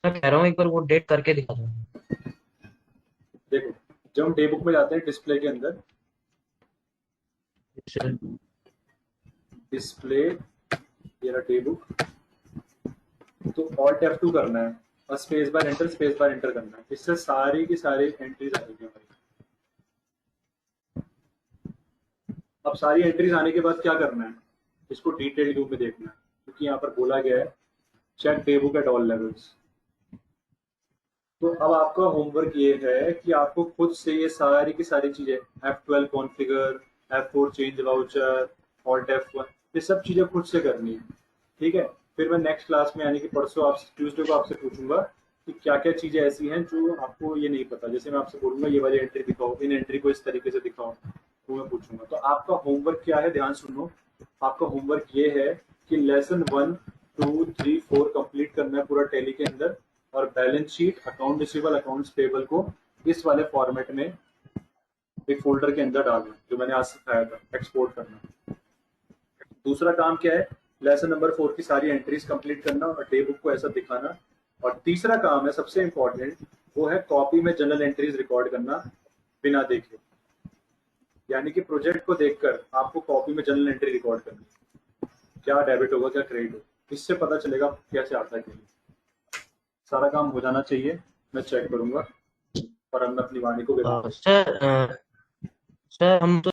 मैं कह रहा हूँ एक बार वो डेट करके दिखा दो। देखो जब हम डे बुक में जाते हैं डिस्प्ले के अंदर, डिस्प्ले ये रहा डे बुक, तो Alt F2 करना है और स्पेस बार एंटर करना है, इससे सारी की सारी एंट्रीज आ जाएगी हमारी। अब सारी एंट्रीज आने के बाद क्या करना है, इसको डिटेल व्यू में देखना है, क्योंकि यहाँ पर बोला गया है check day book at all levels. तो अब आपका होमवर्क ये है कि आपको खुद से ये सारी की सारी चीजें, F12 configure, F4 change voucher, Alt F1, ये सब चीजें खुद से करनी है, ठीक है। फिर मैं नेक्स्ट क्लास में यानी कि परसों आप ट्यूसडे को आपसे पूछूंगा कि क्या क्या चीजें ऐसी हैं जो आपको ये नहीं पता। जैसे मैं आपसे बोलूंगा ये वाली एंट्री दिखाओ, इन एंट्री को इस तरीके से दिखाओ, वो मैं पूछूंगा। तो आपका होमवर्क क्या है, ध्यान सुनो। आपका होमवर्क ये है कि लेसन 1, 2, 3, 4 कंप्लीट करना है पूरा टैली के अंदर, और balance sheet, account receivable, accounts payable को इस वाले फॉर्मेट में एक फोल्डर के अंदर डालना, जो मैंने आज सिखाया था, एक्सपोर्ट करना। दूसरा काम क्या है, लेसन नंबर 4 की सारी एंट्रीज कंप्लीट करना और डे बुक को ऐसा दिखाना। और तीसरा काम है सबसे इंपॉर्टेंट, वो है कॉपी में जनरल एंट्रीज रिकॉर्ड करना बिना देखे, यानी कि प्रोजेक्ट को देखकर आपको कॉपी में जनरल एंट्री रिकॉर्ड करनी, क्या डेबिट होगा क्या क्रेडिट होगा, इससे पता चलेगा कैसे आता है। सारा काम हो जाना चाहिए, मैं चेक करूंगा और अब मैं अपनी वाणी को सर हम तो